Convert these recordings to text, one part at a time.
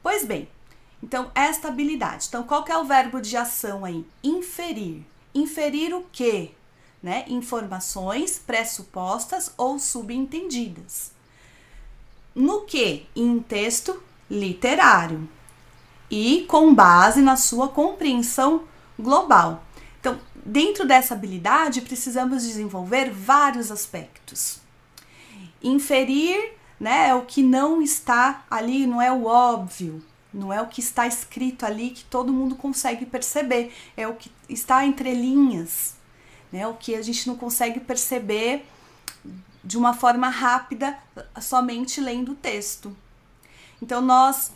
Pois bem, então esta habilidade. Então, qual que é o verbo de ação aí? Inferir. Inferir o quê? Né? Informações pressupostas ou subentendidas. No que? Em um texto literário e com base na sua compreensão global. Então, dentro dessa habilidade, precisamos desenvolver vários aspectos. Inferir, né, é o que não está ali, não é o óbvio, não é o que está escrito ali que todo mundo consegue perceber, é o que está entre linhas, né, o que a gente não consegue perceber de uma forma rápida somente lendo o texto. Então, nós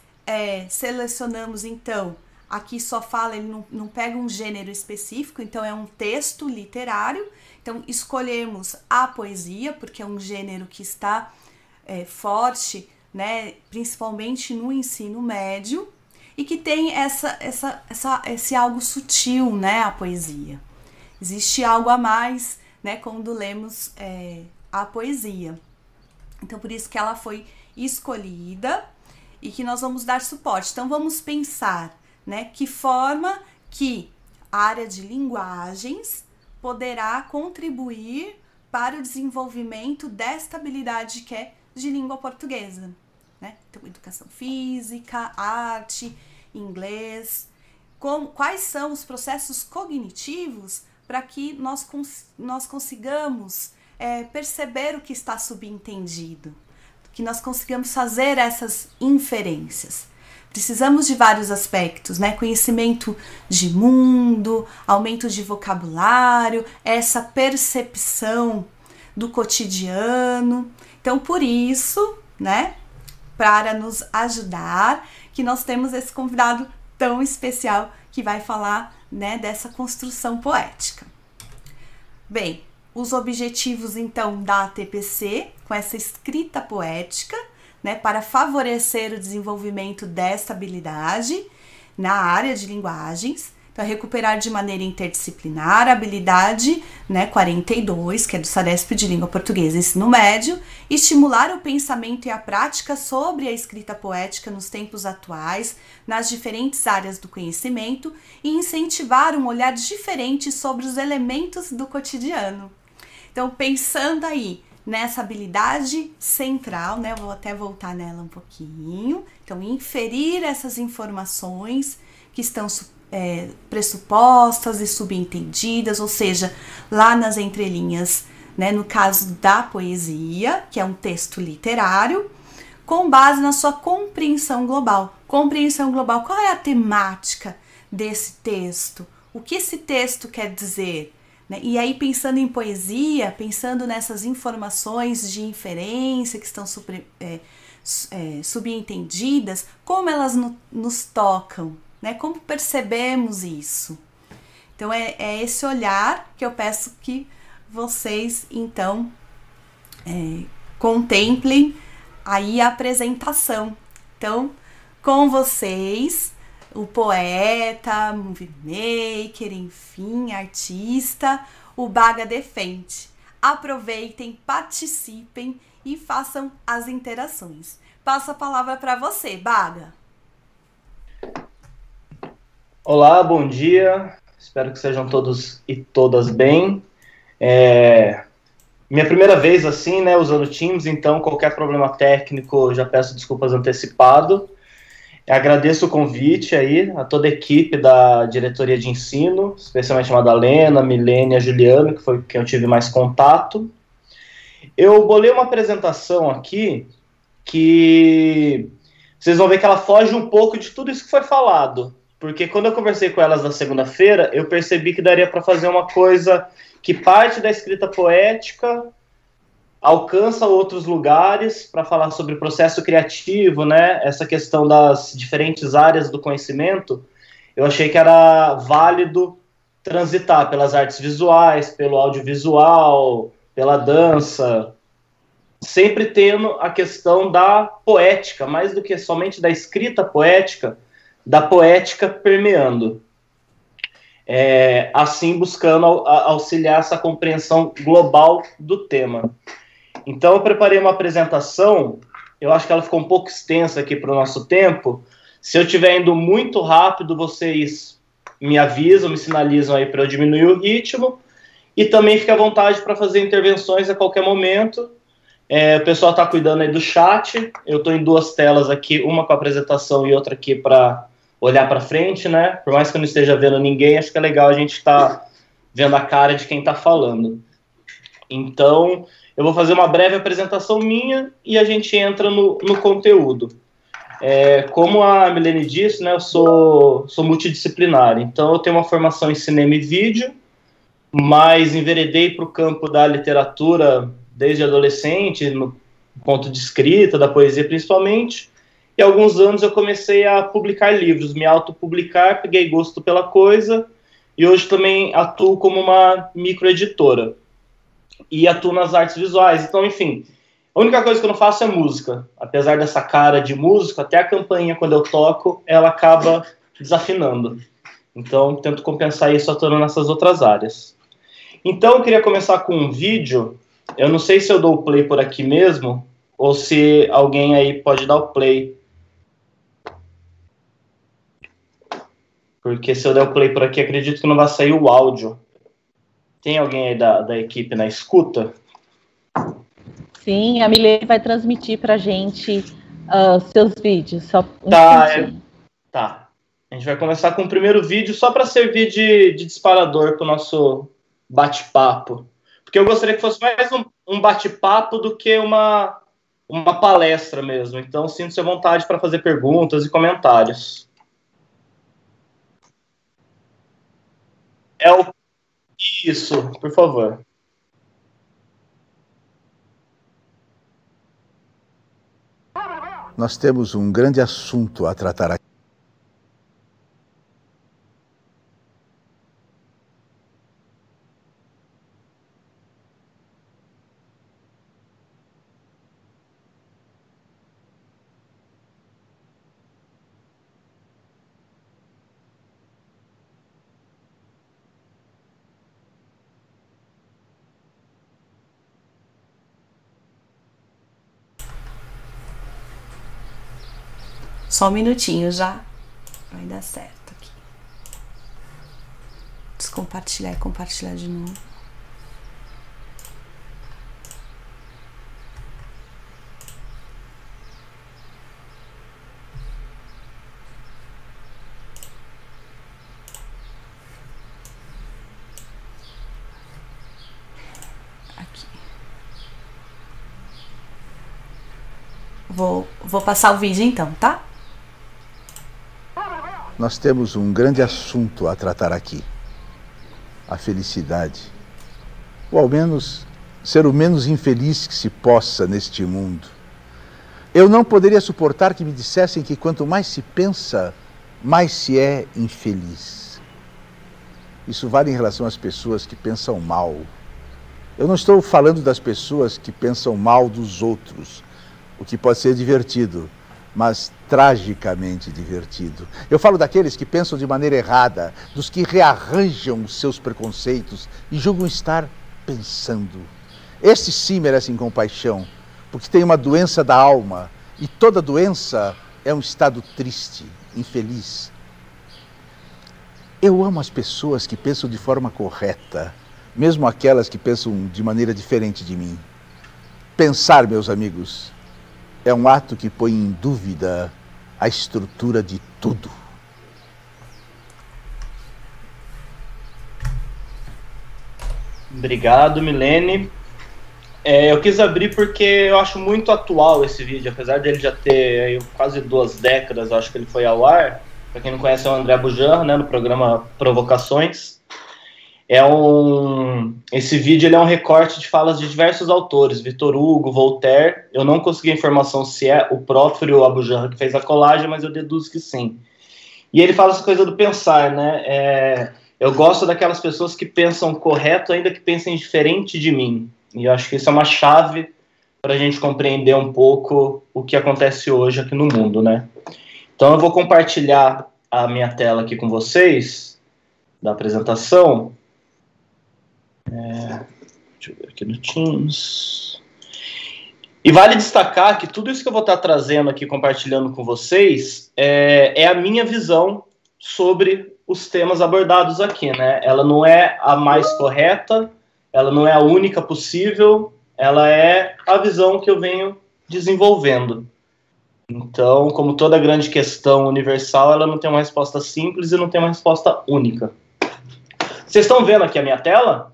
selecionamos, então, aqui só fala, ele não pega um gênero específico, então é um texto literário. Então, escolhemos a poesia, porque é um gênero que está forte, né, principalmente no ensino médio, e que tem esse algo sutil, né, a poesia. Existe algo a mais, né, quando lemos a poesia. Então, por isso que ela foi escolhida e que nós vamos dar suporte. Então, vamos pensar, né, que forma que a área de linguagens poderá contribuir para o desenvolvimento desta habilidade que é de língua portuguesa, né? Então, educação física, arte, inglês. Quais são os processos cognitivos para que nós consigamos perceber o que está subentendido, que nós consigamos fazer essas inferências. Precisamos de vários aspectos, né? Conhecimento de mundo, aumento de vocabulário, essa percepção do cotidiano. Então, por isso, né, para nos ajudar, que nós temos esse convidado tão especial que vai falar, né, dessa construção poética. Bem, os objetivos, então, da ATPC, com essa escrita poética, né, para favorecer o desenvolvimento desta habilidade na área de linguagens. Então, recuperar de maneira interdisciplinar a habilidade, né, 42, que é do SADESP de Língua Portuguesa Ensino Médio, estimular o pensamento e a prática sobre a escrita poética nos tempos atuais, nas diferentes áreas do conhecimento, e incentivar um olhar diferente sobre os elementos do cotidiano. Então, pensando aí nessa habilidade central, né, vou até voltar nela um pouquinho. Então, inferir essas informações que estão pressupostas e subentendidas, ou seja, lá nas entrelinhas, né, no caso da poesia, que é um texto literário, com base na sua compreensão global. Compreensão global, qual é a temática desse texto? O que esse texto quer dizer? Né? E aí, pensando em poesia, pensando nessas informações de inferência que estão subentendidas, como elas nos tocam? Né? Como percebemos isso? Então, é esse olhar que eu peço que vocês, então, contemplem aí a apresentação. Então, com vocês, o poeta, movie maker, enfim, artista, o Baga Defente. Aproveitem, participem e façam as interações. Passo a palavra para você, Baga. Olá, bom dia. Espero que sejam todos e todas bem. Minha primeira vez assim, né, usando Teams, então qualquer problema técnico já peço desculpas antecipado. Agradeço o convite aí a toda a equipe da diretoria de ensino, especialmente a Madalena, a Milene e a Juliana, que foi quem eu tive mais contato. Eu bolei uma apresentação aqui que vocês vão ver que ela foge um pouco de tudo isso que foi falado, porque quando eu conversei com elas na segunda-feira, eu percebi que daria para fazer uma coisa que parte da escrita poética alcança outros lugares para falar sobre o processo criativo, né? Essa questão das diferentes áreas do conhecimento, eu achei que era válido transitar pelas artes visuais, pelo audiovisual, pela dança, sempre tendo a questão da poética, mais do que somente da escrita poética, da poética permeando. Assim buscando auxiliar essa compreensão global do tema. Então eu preparei uma apresentação, eu acho que ela ficou um pouco extensa aqui para o nosso tempo. Se eu estiver indo muito rápido, vocês me avisam, me sinalizam aí para eu diminuir o ritmo. E também fique à vontade para fazer intervenções a qualquer momento. O pessoal está cuidando aí do chat. Eu estou em 2 telas aqui, uma com a apresentação e outra aqui para olhar para frente, né? Por mais que eu não esteja vendo ninguém, acho que é legal a gente estar vendo a cara de quem está falando. Então, eu vou fazer uma breve apresentação minha e a gente entra no conteúdo. Como a Milene disse, né, eu sou multidisciplinar, então eu tenho uma formação em cinema e vídeo, mas enveredei para o campo da literatura desde adolescente, no ponto de escrita, da poesia principalmente, e há alguns anos eu comecei a publicar livros, me autopublicar, peguei gosto pela coisa, e hoje também atuo como uma microeditora, e atuo nas artes visuais. Então, enfim, a única coisa que eu não faço é música. Apesar dessa cara de músico, até a campainha, quando eu toco, ela acaba desafinando. Então, tento compensar isso atuando nessas outras áreas. Então, eu queria começar com um vídeo. Eu não sei se eu dou o play por aqui mesmo, ou se alguém aí pode dar o play. Porque se eu der o play por aqui, acredito que não vai sair o áudio. Tem alguém aí da equipe na escuta? Sim, a Milene vai transmitir para a gente seus vídeos. Só um Tá. A gente vai começar com o primeiro vídeo só para servir de disparador para o nosso bate-papo. Porque eu gostaria que fosse mais um bate-papo do que uma palestra mesmo. Então, sinta-se à vontade para fazer perguntas e comentários. Isso, por favor. Nós temos um grande assunto a tratar aqui. Só um minutinho já. Vai dar certo aqui. Descompartilhar e compartilhar de novo. Aqui. Vou passar o vídeo então, tá? Nós temos um grande assunto a tratar aqui. A felicidade. Ou ao menos ser o menos infeliz que se possa neste mundo. Eu não poderia suportar que me dissessem que quanto mais se pensa, mais se é infeliz. Isso vale em relação às pessoas que pensam mal. Eu não estou falando das pessoas que pensam mal dos outros, o que pode ser divertido, mas tragicamente divertido. Eu falo daqueles que pensam de maneira errada, dos que rearranjam os seus preconceitos e julgam estar pensando. Esses sim merecem compaixão, porque têm uma doença da alma, e toda doença é um estado triste, infeliz. Eu amo as pessoas que pensam de forma correta, mesmo aquelas que pensam de maneira diferente de mim. Pensar, meus amigos, é um ato que põe em dúvida a estrutura de tudo. Obrigado, Milene. Eu quis abrir porque eu acho muito atual esse vídeo, apesar dele já ter aí, quase 2 décadas, acho que ele foi ao ar. Para quem não conhece, é o André Abujanra, né, no programa Provocações. Esse vídeo ele é um recorte de falas de diversos autores, Victor Hugo, Voltaire. Eu não consegui a informação se é o próprio Abujanra que fez a colagem, mas eu deduzo que sim. E ele fala essa coisa do pensar, né? Eu gosto daquelas pessoas que pensam correto, ainda que pensem diferente de mim. E eu acho que isso é uma chave para a gente compreender um pouco o que acontece hoje aqui no mundo, né? Então eu vou compartilhar a minha tela aqui com vocês, da apresentação. Deixa eu ver aqui no Teams. E vale destacar que tudo isso que eu vou estar trazendo aqui, compartilhando com vocês, é a minha visão sobre os temas abordados aqui, né? Ela não é a mais correta, ela não é a única possível, ela é a visão que eu venho desenvolvendo. Então, como toda grande questão universal, ela não tem uma resposta simples e não tem uma resposta única. Vocês estão vendo aqui a minha tela?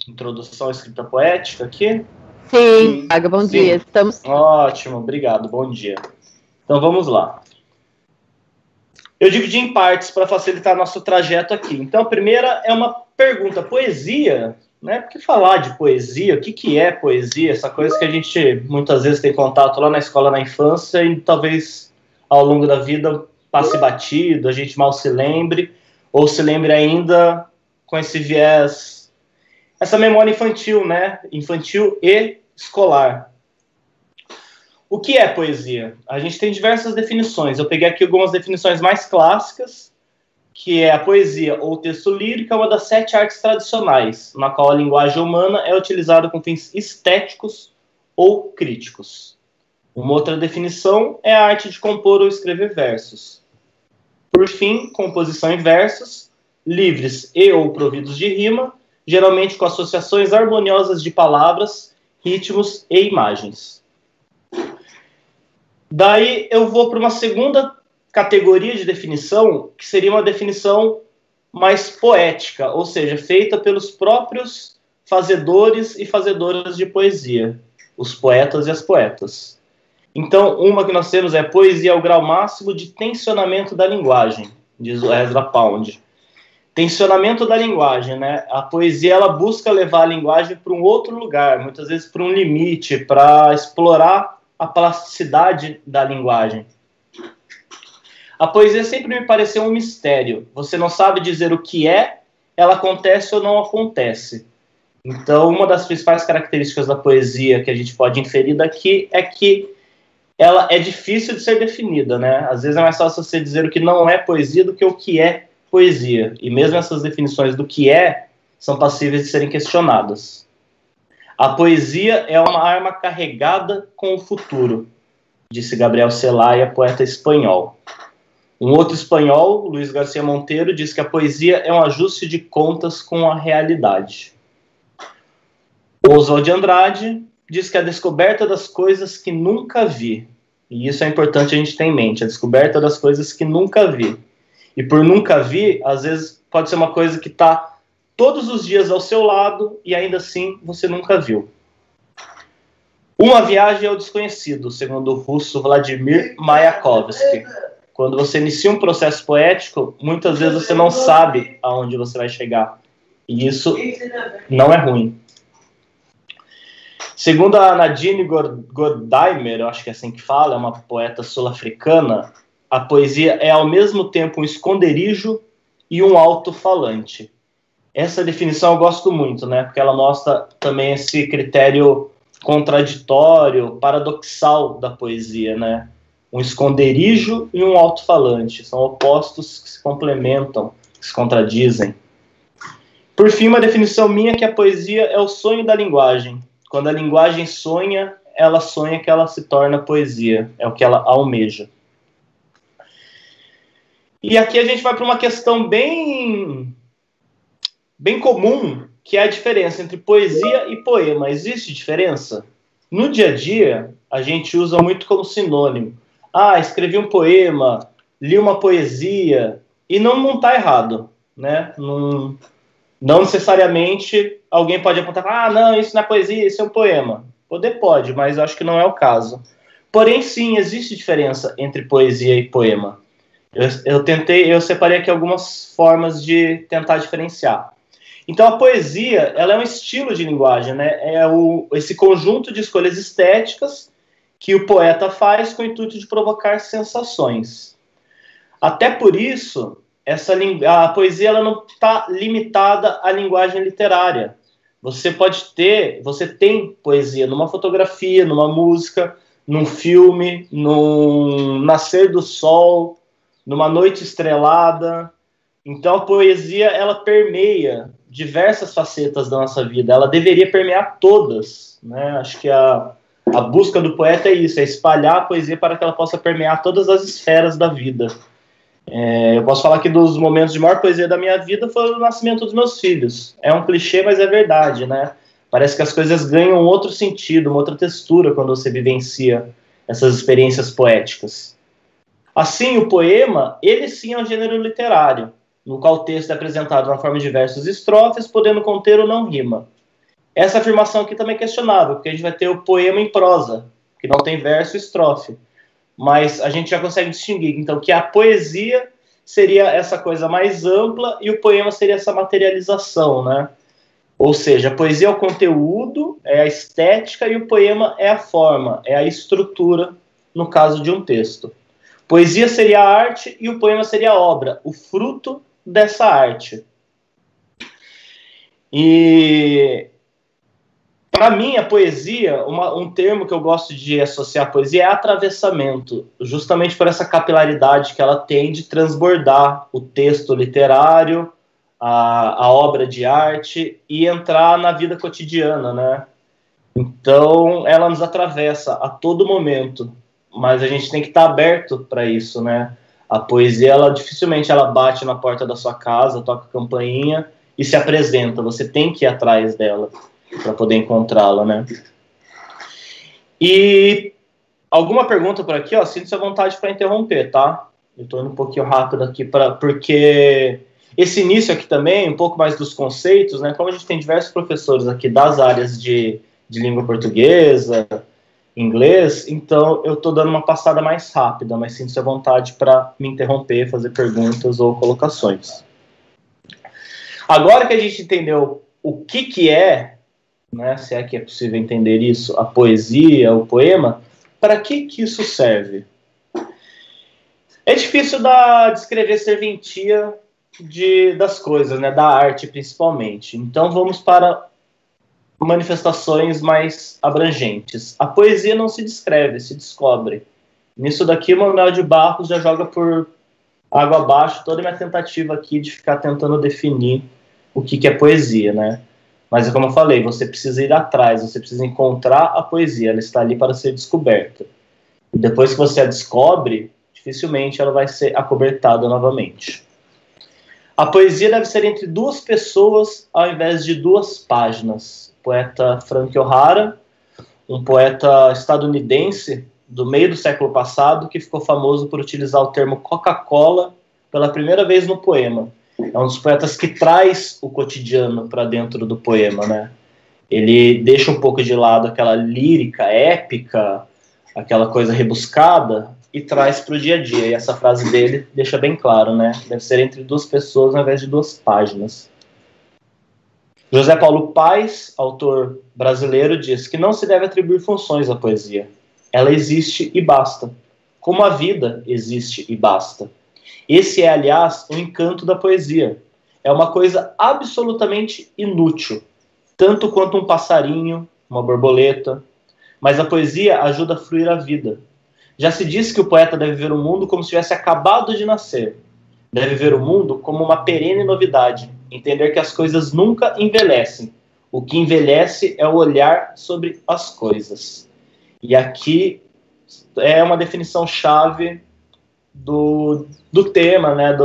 Introdução à escrita poética aqui. Sim, Thiago, bom dia. Estamos... Ótimo, obrigado, bom dia. Então vamos lá. Eu dividi em partes para facilitar nosso trajeto aqui. Então a primeira é uma pergunta: poesia, né? Por que falar de poesia? O que é poesia? Essa coisa que a gente muitas vezes tem contato lá na escola, na infância, e talvez ao longo da vida passe batido, a gente mal se lembre, ou se lembre ainda com esse viés, essa memória infantil, né? Infantil e escolar. O que é poesia? A gente tem diversas definições. Eu peguei aqui algumas definições mais clássicas, que é a poesia ou texto lírico, é uma das 7 artes tradicionais, na qual a linguagem humana é utilizada com fins estéticos ou críticos. Uma outra definição é a arte de compor ou escrever versos. Por fim, composição em versos, livres e ou providos de rima, geralmente com associações harmoniosas de palavras, ritmos e imagens. Daí eu vou para uma segunda categoria de definição, que seria uma definição mais poética, ou seja, feita pelos próprios fazedores e fazedoras de poesia, os poetas e as poetas. Então, uma que nós temos é poesia ao grau máximo de tensionamento da linguagem, diz o Ezra Pound. Tensionamento da linguagem, né? A poesia, ela busca levar a linguagem para um outro lugar, muitas vezes para um limite, para explorar a plasticidade da linguagem. A poesia sempre me pareceu um mistério. Você não sabe dizer o que é, ela acontece ou não acontece. Então, uma das principais características da poesia que a gente pode inferir daqui é que ela é difícil de ser definida, né? Às vezes é mais fácil você dizer o que não é poesia do que o que é poesia. E mesmo essas definições do que é são passíveis de serem questionadas. A poesia é uma arma carregada com o futuro, disse Gabriel Celaya, poeta espanhol. Um outro espanhol, Luiz Garcia Monteiro, diz que a poesia é um ajuste de contas com a realidade. Oswald de Andrade diz que a descoberta das coisas que nunca vi. E isso é importante a gente ter em mente, a descoberta das coisas que nunca vi. E por nunca vi, às vezes pode ser uma coisa que está todos os dias ao seu lado e ainda assim você nunca viu. Uma viagem ao desconhecido, segundo o russo Vladimir Mayakovsky. Quando você inicia um processo poético, muitas vezes você não sabe aonde você vai chegar. E isso não é ruim. Segundo a Nadine Gordimer, eu acho que é assim que fala, é uma poeta sul-africana, a poesia é ao mesmo tempo um esconderijo e um alto-falante. Essa definição eu gosto muito, né? Porque ela mostra também esse critério contraditório, paradoxal da poesia, né? Um esconderijo e um alto-falante. São opostos que se complementam, que se contradizem. Por fim, uma definição minha é que a poesia é o sonho da linguagem. Quando a linguagem sonha que ela se torna poesia. É o que ela almeja. E aqui a gente vai para uma questão bem comum, que é a diferença entre poesia e poema. Existe diferença? No dia a dia, a gente usa muito como sinônimo. Ah, escrevi um poema, li uma poesia, e não está errado, né? Não necessariamente alguém pode apontar, ah, não, isso não é poesia, isso é um poema. Poder pode, mas acho que não é o caso. Porém, sim, existe diferença entre poesia e poema. Eu separei aqui algumas formas de tentar diferenciar. Então, a poesia, ela é um estilo de linguagem, né? Esse conjunto de escolhas estéticas que o poeta faz com o intuito de provocar sensações. Até por isso, a poesia ela não está limitada à linguagem literária. Você tem poesia numa fotografia, numa música, num filme, num nascer do sol, numa noite estrelada. Então a poesia ela permeia diversas facetas da nossa vida, ela deveria permear todas, né? Acho que a busca do poeta é isso, é espalhar a poesia para que ela possa permear todas as esferas da vida. Eu posso falar que dos momentos de maior poesia da minha vida foi o nascimento dos meus filhos. É um clichê, mas é verdade, né? Parece que as coisas ganham outro sentido, uma outra textura quando você vivencia essas experiências poéticas. Assim, o poema, ele sim é um gênero literário, no qual o texto é apresentado na forma de versos e estrofes, podendo conter ou não rima. Essa afirmação aqui também é questionável, porque a gente vai ter o poema em prosa, que não tem verso e estrofe. Mas a gente já consegue distinguir, então, que a poesia seria essa coisa mais ampla e o poema seria essa materialização, né? Ou seja, a poesia é o conteúdo, é a estética e o poema é a forma, é a estrutura, no caso de um texto. Poesia seria a arte e o poema seria a obra, o fruto dessa arte. E, para mim, a poesia, um termo que eu gosto de associar à poesia é atravessamento, justamente por essa capilaridade que ela tem de transbordar o texto literário, a obra de arte e entrar na vida cotidiana, né? Então, ela nos atravessa a todo momento, mas a gente tem que estar aberto para isso, né? A poesia, ela dificilmente ela bate na porta da sua casa, toca a campainha e se apresenta. Você tem que ir atrás dela para poder encontrá-la, né? E alguma pergunta por aqui, ó, sinta-se à vontade para interromper, tá? Eu estou indo um pouquinho rápido aqui, porque esse início aqui também, um pouco mais dos conceitos, né? Como a gente tem diversos professores aqui das áreas de língua portuguesa, inglês, então eu estou dando uma passada mais rápida, mas sinta-se à vontade para me interromper, fazer perguntas ou colocações. Agora que a gente entendeu o que é, né, se é que é possível entender isso, a poesia, o poema, para que isso serve? É difícil descrever serventia das coisas, né, da arte principalmente. Então vamos para manifestações mais abrangentes. A poesia não se descreve, se descobre. Nisso daqui, o Manuel de Barros já joga por água abaixo toda a minha tentativa aqui de ficar tentando definir o que é poesia, né? Mas, como eu falei, você precisa ir atrás, você precisa encontrar a poesia, ela está ali para ser descoberta. E depois que você a descobre, dificilmente ela vai ser acobertada novamente. A poesia deve ser entre duas pessoas ao invés de duas páginas. O poeta Frank O'Hara, um poeta estadunidense do meio do século passado, que ficou famoso por utilizar o termo Coca-Cola pela primeira vez no poema. É um dos poetas que traz o cotidiano para dentro do poema, né? Ele deixa um pouco de lado aquela lírica épica, aquela coisa rebuscada, e traz para o dia a dia. E essa frase dele deixa bem claro, né? Deve ser entre duas pessoas ao invés de duas páginas. José Paulo Paes, autor brasileiro, diz que não se deve atribuir funções à poesia. Ela existe e basta. Como a vida existe e basta. Esse é, aliás, o encanto da poesia. É uma coisa absolutamente inútil, tanto quanto um passarinho, uma borboleta. Mas a poesia ajuda a fluir a vida. Já se diz que o poeta deve ver o mundo como se tivesse acabado de nascer. Deve ver o mundo como uma perene novidade. Entender que as coisas nunca envelhecem. O que envelhece é o olhar sobre as coisas. E aqui é uma definição chave do tema, né,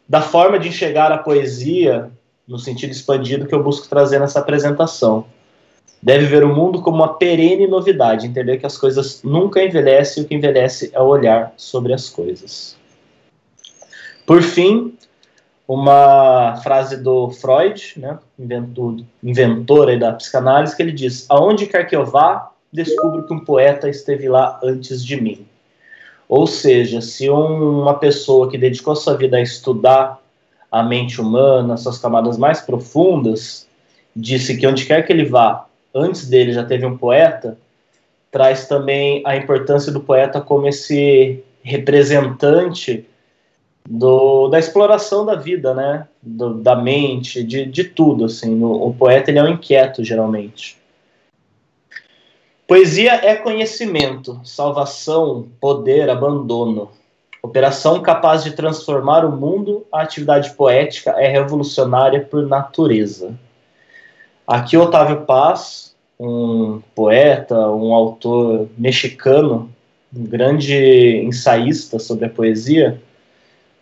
da forma de enxergar a poesia no sentido expandido que eu busco trazer nessa apresentação. Deve ver o mundo como uma perene novidade, entender que as coisas nunca envelhecem e o que envelhece é o olhar sobre as coisas. Por fim, uma frase do Freud, né, inventor aí da psicanálise, que ele diz: aonde quer que eu vá, descubro que um poeta esteve lá antes de mim. Ou seja, se uma pessoa que dedicou sua vida a estudar a mente humana, suas camadas mais profundas, disse que onde quer que ele vá, antes dele já teve um poeta, traz também a importância do poeta como esse representante da exploração da vida, né? Da mente, de tudo, assim. O poeta, ele é um inquieto, geralmente. Poesia é conhecimento, salvação, poder, abandono. Operação capaz de transformar o mundo, a atividade poética é revolucionária por natureza. Aqui Otávio Paz, um poeta, um autor mexicano, um grande ensaísta sobre a poesia,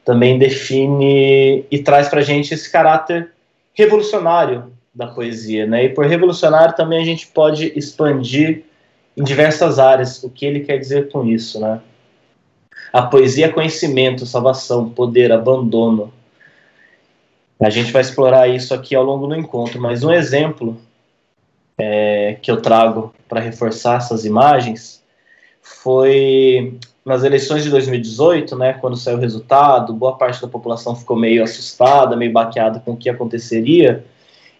também define e traz para a gente esse caráter revolucionário da poesia, né? E por revolucionário também a gente pode expandir em diversas áreas o que ele quer dizer com isso, né? A poesia é conhecimento, salvação, poder, abandono. A gente vai explorar isso aqui ao longo do encontro, mas um exemplo que eu trago para reforçar essas imagens foi nas eleições de 2018, né, quando saiu o resultado, boa parte da população ficou meio assustada, meio baqueada com o que aconteceria,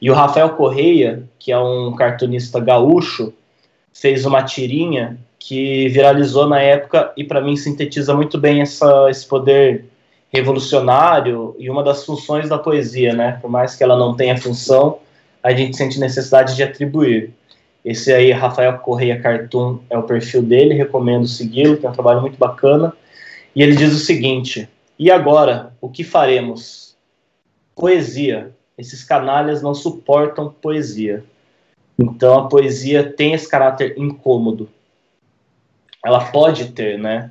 e o Rafael Correia, que é um cartunista gaúcho, fez uma tirinha que viralizou na época e para mim sintetiza muito bem esse poder revolucionário e uma das funções da poesia, né? Por mais que ela não tenha função, a gente sente necessidade de atribuir. Esse aí, Rafael Correia Cartoon, é o perfil dele, recomendo segui-lo, tem um trabalho muito bacana. E ele diz o seguinte: e agora, o que faremos? Poesia. Esses canalhas não suportam poesia. Então a poesia tem esse caráter incômodo. Ela pode ter, né?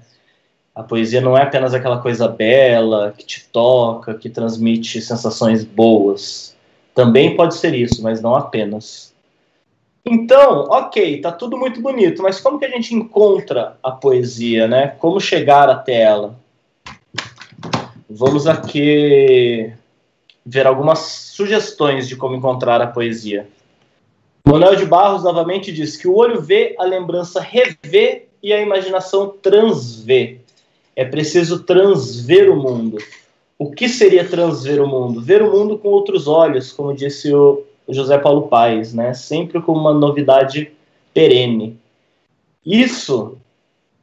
A poesia não é apenas aquela coisa bela, que te toca, que transmite sensações boas. Também pode ser isso, mas não apenas. Então, ok, tá tudo muito bonito, mas como que a gente encontra a poesia, né? Como chegar até ela? Vamos aqui ver algumas sugestões de como encontrar a poesia. Manuel de Barros novamente diz que o olho vê, a lembrança revê e a imaginação transvê. É preciso transver o mundo. O que seria transver o mundo? Ver o mundo com outros olhos, como disse o José Paulo Paes, né? Sempre com uma novidade perene. Isso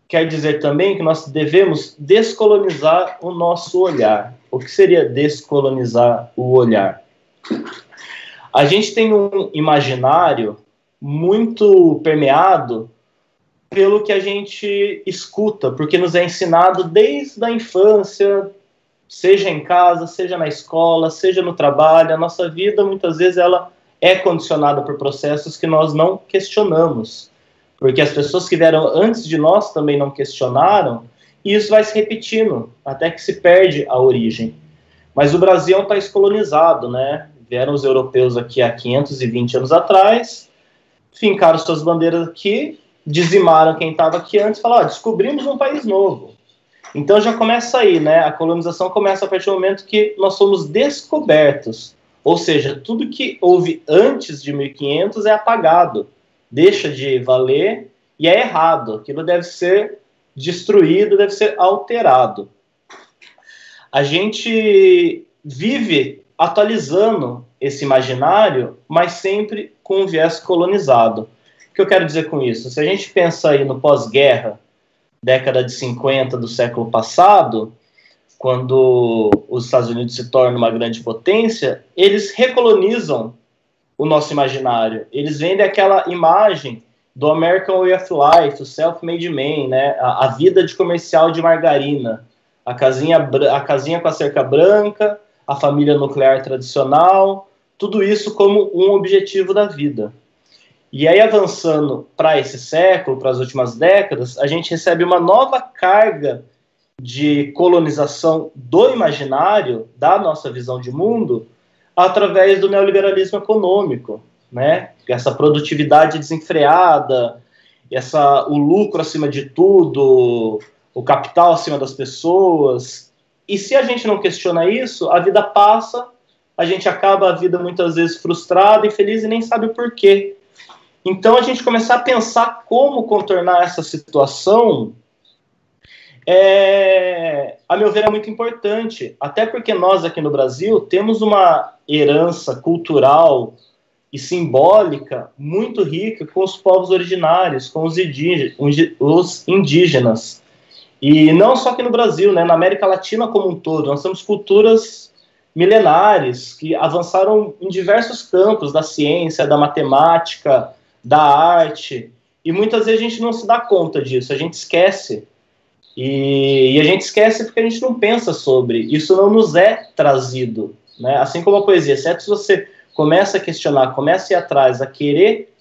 quer dizer também que nós devemos descolonizar o nosso olhar. O que seria descolonizar o olhar? A gente tem um imaginário muito permeado pelo que a gente escuta, porque nos é ensinado desde a infância, seja em casa, seja na escola, seja no trabalho. A nossa vida, muitas vezes, ela é condicionada por processos que nós não questionamos, porque as pessoas que vieram antes de nós também não questionaram, e isso vai se repetindo, até que se perde a origem. Mas o Brasil é um país colonizado, né? Vieram os europeus aqui há 520 anos atrás, fincaram suas bandeiras aqui, dizimaram quem estava aqui antes, falaram, descobrimos um país novo. Então já começa aí, né? A colonização começa a partir do momento que nós somos descobertos. Ou seja, tudo que houve antes de 1500 é apagado, deixa de valer e é errado. Aquilo deve ser destruído, deve ser alterado. A gente vive atualizando esse imaginário, mas sempre com um viés colonizado. O que eu quero dizer com isso? Se a gente pensa aí no pós-guerra, década de 50 do século passado, quando os Estados Unidos se tornam uma grande potência, eles recolonizam o nosso imaginário. Eles vendem aquela imagem do American Way of Life, o self-made man, né? A vida de comercial de margarina, a casinha com a cerca branca, a família nuclear tradicional, tudo isso como um objetivo da vida. E aí, avançando para esse século, para as últimas décadas, a gente recebe uma nova carga de colonização do imaginário, da nossa visão de mundo, através do neoliberalismo econômico, né? Essa produtividade desenfreada, o lucro acima de tudo, o capital acima das pessoas. E se a gente não questiona isso, a vida passa, a gente acaba a vida muitas vezes frustrado, infeliz e nem sabe o porquê. Então, a gente começar a pensar como contornar essa situação, a meu ver, é muito importante. Até porque nós, aqui no Brasil, temos uma herança cultural e simbólica muito rica com os povos originários, com os indígenas. E não só aqui no Brasil, né? Na América Latina como um todo. Nós temos culturas milenares que avançaram em diversos campos da ciência, da matemática, da arte, e muitas vezes a gente não se dá conta disso, a gente esquece E a gente esquece porque a gente não pensa sobre. Isso não nos é trazido, né? Assim como a poesia, exceto se você começa a questionar, começa a ir atrás, a querer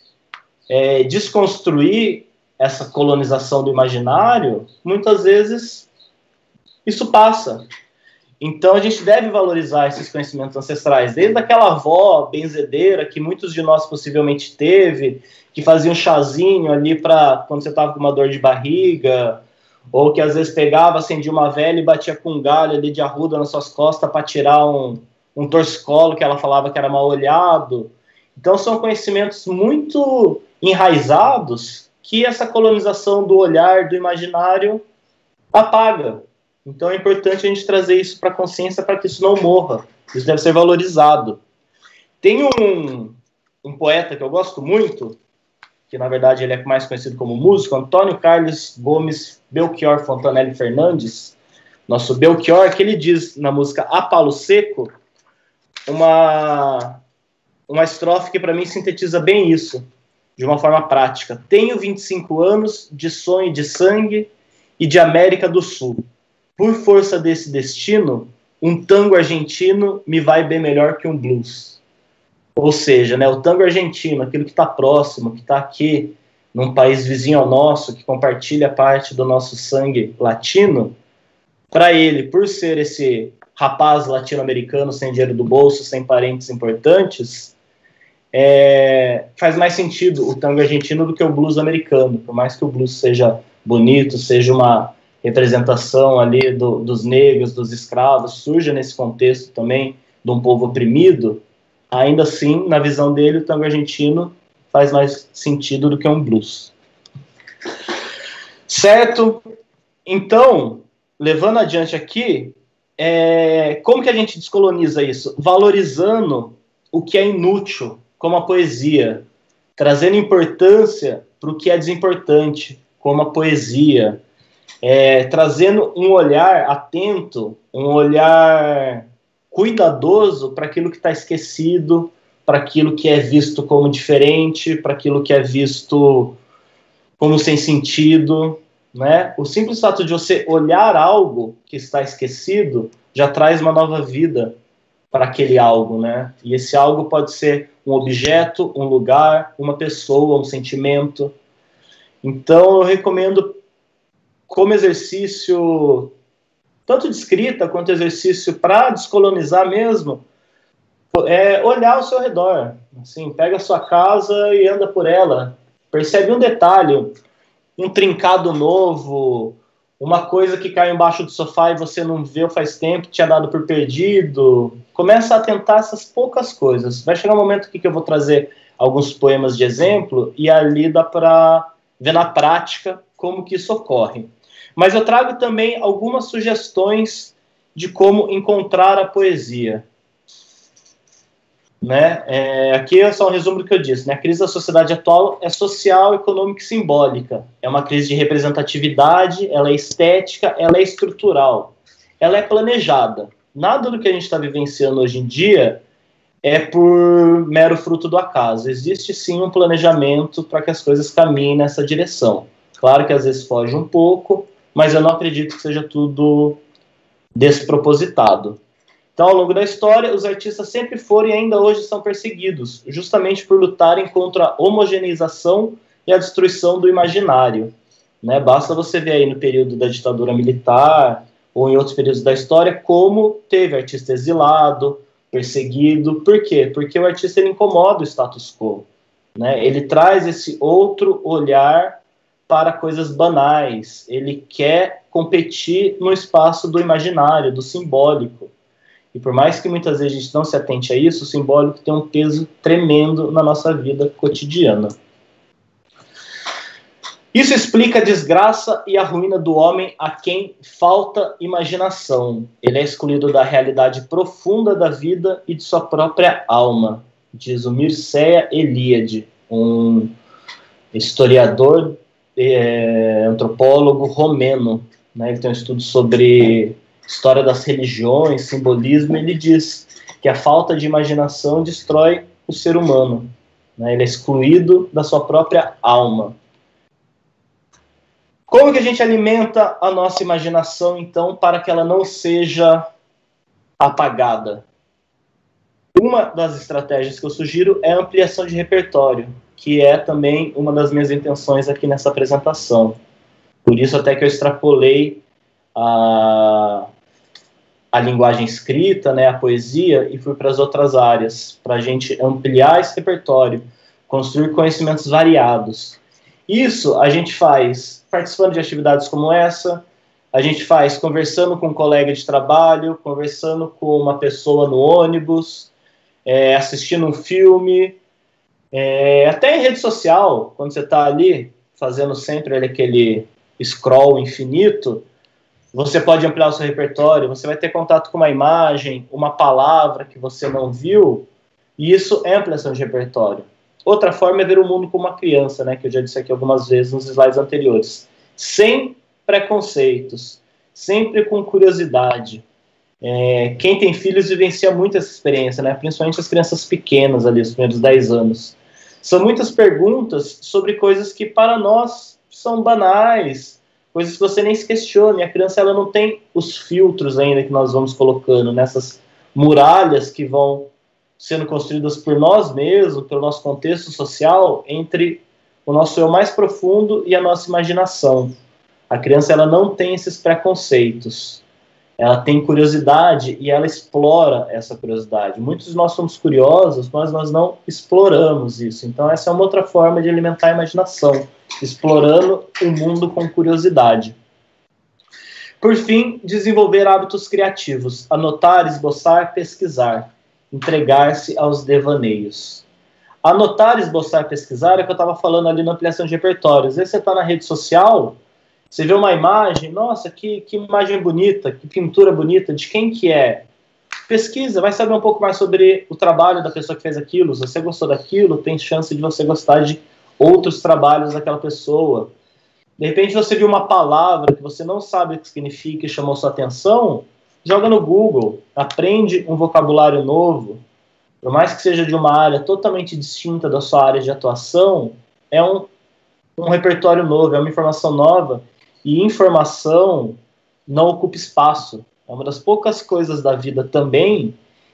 desconstruir essa colonização do imaginário, muitas vezes isso passa. Então a gente deve valorizar esses conhecimentos ancestrais, desde aquela avó benzedeira que muitos de nós possivelmente teve, que fazia um chazinho ali para quando você estava com uma dor de barriga, ou que às vezes pegava, acendia uma vela e batia com um galho ali de arruda nas suas costas para tirar um torcicolo que ela falava que era mal olhado. Então são conhecimentos muito enraizados que essa colonização do olhar, do imaginário, apaga. Então é importante a gente trazer isso para a consciência para que isso não morra. Isso deve ser valorizado. Tem um poeta que eu gosto muito, que na verdade ele é mais conhecido como músico, Antônio Carlos Gomes Belchior Fontanelli Fernandes, nosso Belchior, que ele diz na música A Palo Seco, uma estrofe que para mim sintetiza bem isso, de uma forma prática. Tenho 25 anos de sonho de sangue e de América do Sul. Por força desse destino, um tango argentino me vai bem melhor que um blues. Ou seja, né, o tango argentino, aquilo que está próximo, que está aqui, num país vizinho ao nosso, que compartilha parte do nosso sangue latino, para ele, por ser esse rapaz latino-americano sem dinheiro do bolso, sem parentes importantes, faz mais sentido o tango argentino do que o blues americano, por mais que o blues seja bonito, seja uma representação ali dos negros, dos escravos, surja nesse contexto também de um povo oprimido, ainda assim, na visão dele, o tango argentino faz mais sentido do que um blues. Certo? Então, levando adiante aqui, como que a gente descoloniza isso? Valorizando o que é inútil, como a poesia, trazendo importância para o que é desimportante, como a poesia, trazendo um olhar atento, um olhar cuidadoso para aquilo que está esquecido, para aquilo que é visto como diferente, para aquilo que é visto como sem sentido, né? O simples fato de você olhar algo que está esquecido já traz uma nova vida para aquele algo, né? E esse algo pode ser um objeto, um lugar, uma pessoa, um sentimento. Então eu recomendo como exercício tanto de escrita quanto exercício para descolonizar mesmo, olhar ao seu redor. Assim, pega a sua casa e anda por ela. Percebe um detalhe, um trincado novo, uma coisa que cai embaixo do sofá e você não viu faz tempo, tinha dado por perdido. Começa a atentar essas poucas coisas. Vai chegar um momento aqui que eu vou trazer alguns poemas de exemplo e ali dá para ver na prática como que isso ocorre. Mas eu trago também algumas sugestões de como encontrar a poesia. Né? Aqui é só um resumo do que eu disse. Né? A crise da sociedade atual é social, econômica e simbólica. É uma crise de representatividade, ela é estética, ela é estrutural. Ela é planejada. Nada do que a gente está vivenciando hoje em dia é por mero fruto do acaso. Existe sim um planejamento para que as coisas caminhem nessa direção. Claro que às vezes foge um pouco, mas eu não acredito que seja tudo despropositado. Então, ao longo da história, os artistas sempre foram e ainda hoje são perseguidos, justamente por lutarem contra a homogeneização e a destruição do imaginário. Né? Basta você ver aí no período da ditadura militar ou em outros períodos da história como teve artista exilado, perseguido. Por quê? Porque o artista ele incomoda o status quo. Né? Ele traz esse outro olhar para coisas banais. Ele quer competir no espaço do imaginário, do simbólico. E por mais que muitas vezes a gente não se atente a isso, o simbólico tem um peso tremendo na nossa vida cotidiana. Isso explica a desgraça e a ruína do homem a quem falta imaginação. Ele é excluído da realidade profunda da vida e de sua própria alma, diz o Mircea Eliade, um historiador, antropólogo romeno. Né? Ele tem um estudo sobre história das religiões, simbolismo, e ele diz que a falta de imaginação destrói o ser humano. Né? Ele é excluído da sua própria alma. Como que a gente alimenta a nossa imaginação, então, para que ela não seja apagada? Uma das estratégias que eu sugiro é a ampliação de repertório, que é também uma das minhas intenções aqui nessa apresentação. Por isso até que eu extrapolei a linguagem escrita, né, a poesia, e fui para as outras áreas, para a gente ampliar esse repertório, construir conhecimentos variados. Isso a gente faz participando de atividades como essa, a gente faz conversando com um colega de trabalho, conversando com uma pessoa no ônibus, assistindo um filme, até em rede social, quando você está ali fazendo sempre aquele scroll infinito, você pode ampliar o seu repertório, você vai ter contato com uma imagem, uma palavra que você não viu, e isso é ampliação de repertório. Outra forma é ver o mundo como uma criança, né, que eu já disse aqui algumas vezes nos slides anteriores. Sem preconceitos, sempre com curiosidade. Quem tem filhos vivencia muito essa experiência, né, principalmente as crianças pequenas ali, os primeiros 10 anos. São muitas perguntas sobre coisas que para nós são banais, coisas que você nem se questiona, e a criança ela não tem os filtros ainda que nós vamos colocando nessas muralhas que vão sendo construídas por nós mesmos, pelo nosso contexto social, entre o nosso eu mais profundo e a nossa imaginação. A criança ela não tem esses preconceitos, ela tem curiosidade e ela explora essa curiosidade. Muitos de nós somos curiosos, mas nós não exploramos isso. Então essa é uma outra forma de alimentar a imaginação, explorando o mundo com curiosidade. Por fim, desenvolver hábitos criativos, anotar, esboçar, pesquisar, entregar-se aos devaneios. Anotar, esboçar, pesquisar é o que eu estava falando ali na ampliação de repertório. Às vezes você está na rede social, você vê uma imagem, nossa, que imagem bonita, que pintura bonita, de quem que é? Pesquisa, vai saber um pouco mais sobre o trabalho da pessoa que fez aquilo. Se você gostou daquilo, tem chance de você gostar de outros trabalhos daquela pessoa. De repente você viu uma palavra que você não sabe o que significa e chamou sua atenção, joga no Google, aprende um vocabulário novo, por mais que seja de uma área totalmente distinta da sua área de atuação, é um repertório novo, é uma informação nova, e informação não ocupa espaço. É uma das poucas coisas da vida também,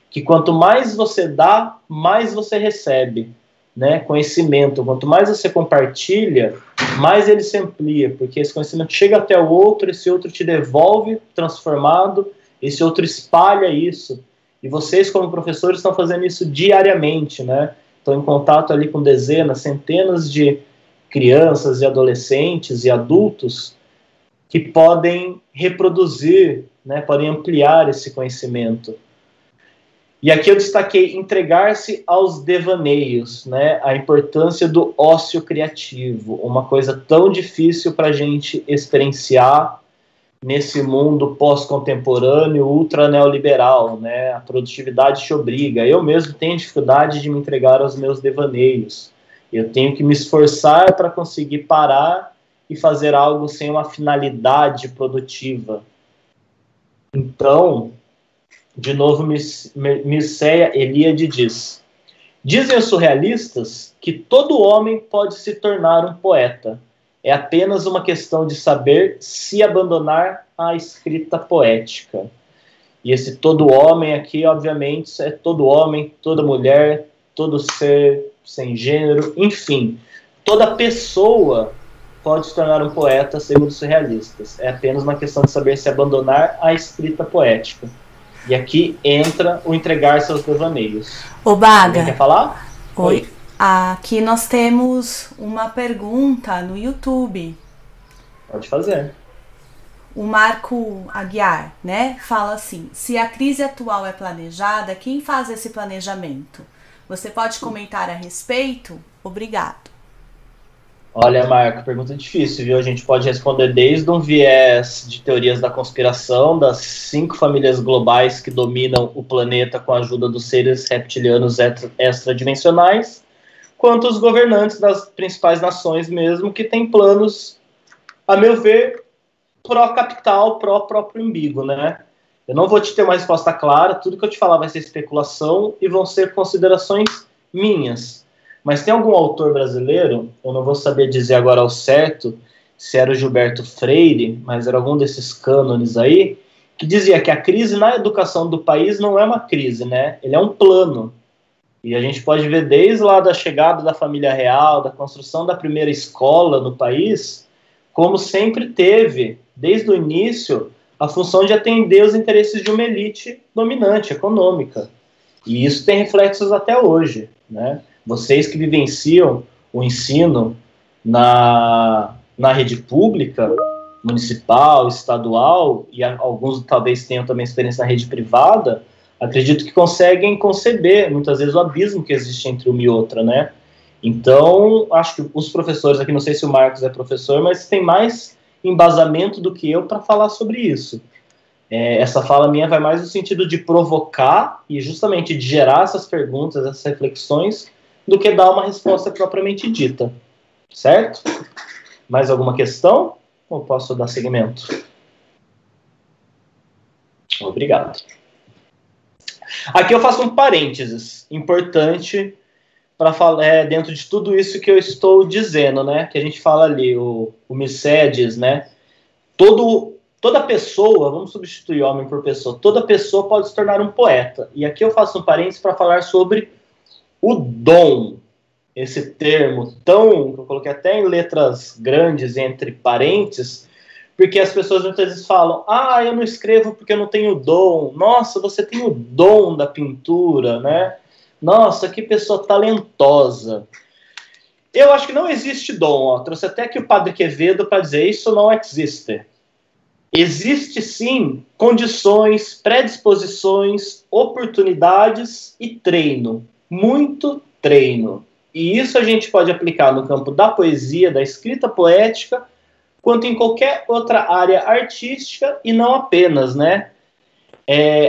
que quanto mais você dá, mais você recebe, né? Conhecimento, quanto mais você compartilha, mais ele se amplia, porque esse conhecimento chega até o outro, esse outro te devolve transformado, esse outro espalha isso, e vocês como professores estão fazendo isso diariamente, né? Estão em contato ali com dezenas, centenas de crianças e adolescentes e adultos que podem reproduzir, né? Podem ampliar esse conhecimento. E aqui eu destaquei entregar-se aos devaneios, né? A importância do ócio criativo, uma coisa tão difícil para a gente experienciar nesse mundo pós-contemporâneo, ultra-neoliberal, né? A produtividade te obriga. Eu mesmo tenho dificuldade de me entregar aos meus devaneios. Eu tenho que me esforçar para conseguir parar e fazer algo sem uma finalidade produtiva. Então, de novo, Mircea Eliade diz: dizem os surrealistas que todo homem pode se tornar um poeta. É apenas uma questão de saber se abandonar a escrita poética. E esse todo homem aqui, obviamente, é todo homem, toda mulher, todo ser sem gênero, enfim. Toda pessoa pode se tornar um poeta, segundo os surrealistas. É apenas uma questão de saber se abandonar a escrita poética. E aqui entra o entregar-se aos devaneios. Ô, Baga. Alguém quer falar? Oi. Aqui nós temos uma pergunta no YouTube. Pode fazer. O Marco Aguiar, né, fala assim: se a crise atual é planejada, quem faz esse planejamento? Você pode comentar a respeito? Obrigado. Olha, Marco, pergunta difícil, viu? A gente pode responder desde um viés de teorias da conspiração, das 5 famílias globais que dominam o planeta com a ajuda dos seres reptilianos extradimensionais, quanto os governantes das principais nações mesmo, que têm planos, a meu ver, pró-capital, pró-próprio umbigo, né? Eu não vou te ter uma resposta clara, tudo que eu te falar vai ser especulação e vão ser considerações minhas. Mas tem algum autor brasileiro, eu não vou saber dizer agora ao certo, se era o Gilberto Freire, mas era algum desses cânones aí, que dizia que a crise na educação do país não é uma crise, né? Ele é um plano. E a gente pode ver desde lá da chegada da família real, da construção da primeira escola no país, como sempre teve, desde o início, a função de atender os interesses de uma elite dominante, econômica. E isso tem reflexos até hoje, né? Vocês que vivenciam o ensino na rede pública, municipal, estadual, e alguns talvez tenham também experiência na rede privada, acredito que conseguem conceber, muitas vezes, o abismo que existe entre uma e outra, né? Então, acho que os professores aqui, não sei se o Marcos é professor, mas tem mais embasamento do que eu para falar sobre isso. Essa fala minha vai mais no sentido de provocar e justamente de gerar essas perguntas, essas reflexões, do que dar uma resposta propriamente dita. Certo? Mais alguma questão? Ou posso dar seguimento? Obrigado. Aqui eu faço um parênteses importante para falar dentro de tudo isso que eu estou dizendo, né? Que a gente fala ali, o Micedes, né? Toda pessoa, vamos substituir homem por pessoa, toda pessoa pode se tornar um poeta. E aqui eu faço um parênteses para falar sobre o dom. Esse termo tão, que eu coloquei até em letras grandes entre parênteses, porque as pessoas muitas vezes falam, eu não escrevo porque eu não tenho dom. Nossa, você tem o dom da pintura, né? Nossa, que pessoa talentosa. Eu acho que não existe dom, ó. Trouxe até aqui o Padre Quevedo para dizer, isso não existe. Existe sim condições, predisposições, oportunidades e treino. Muito treino. E isso a gente pode aplicar no campo da poesia, da escrita poética, quanto em qualquer outra área artística e não apenas, né?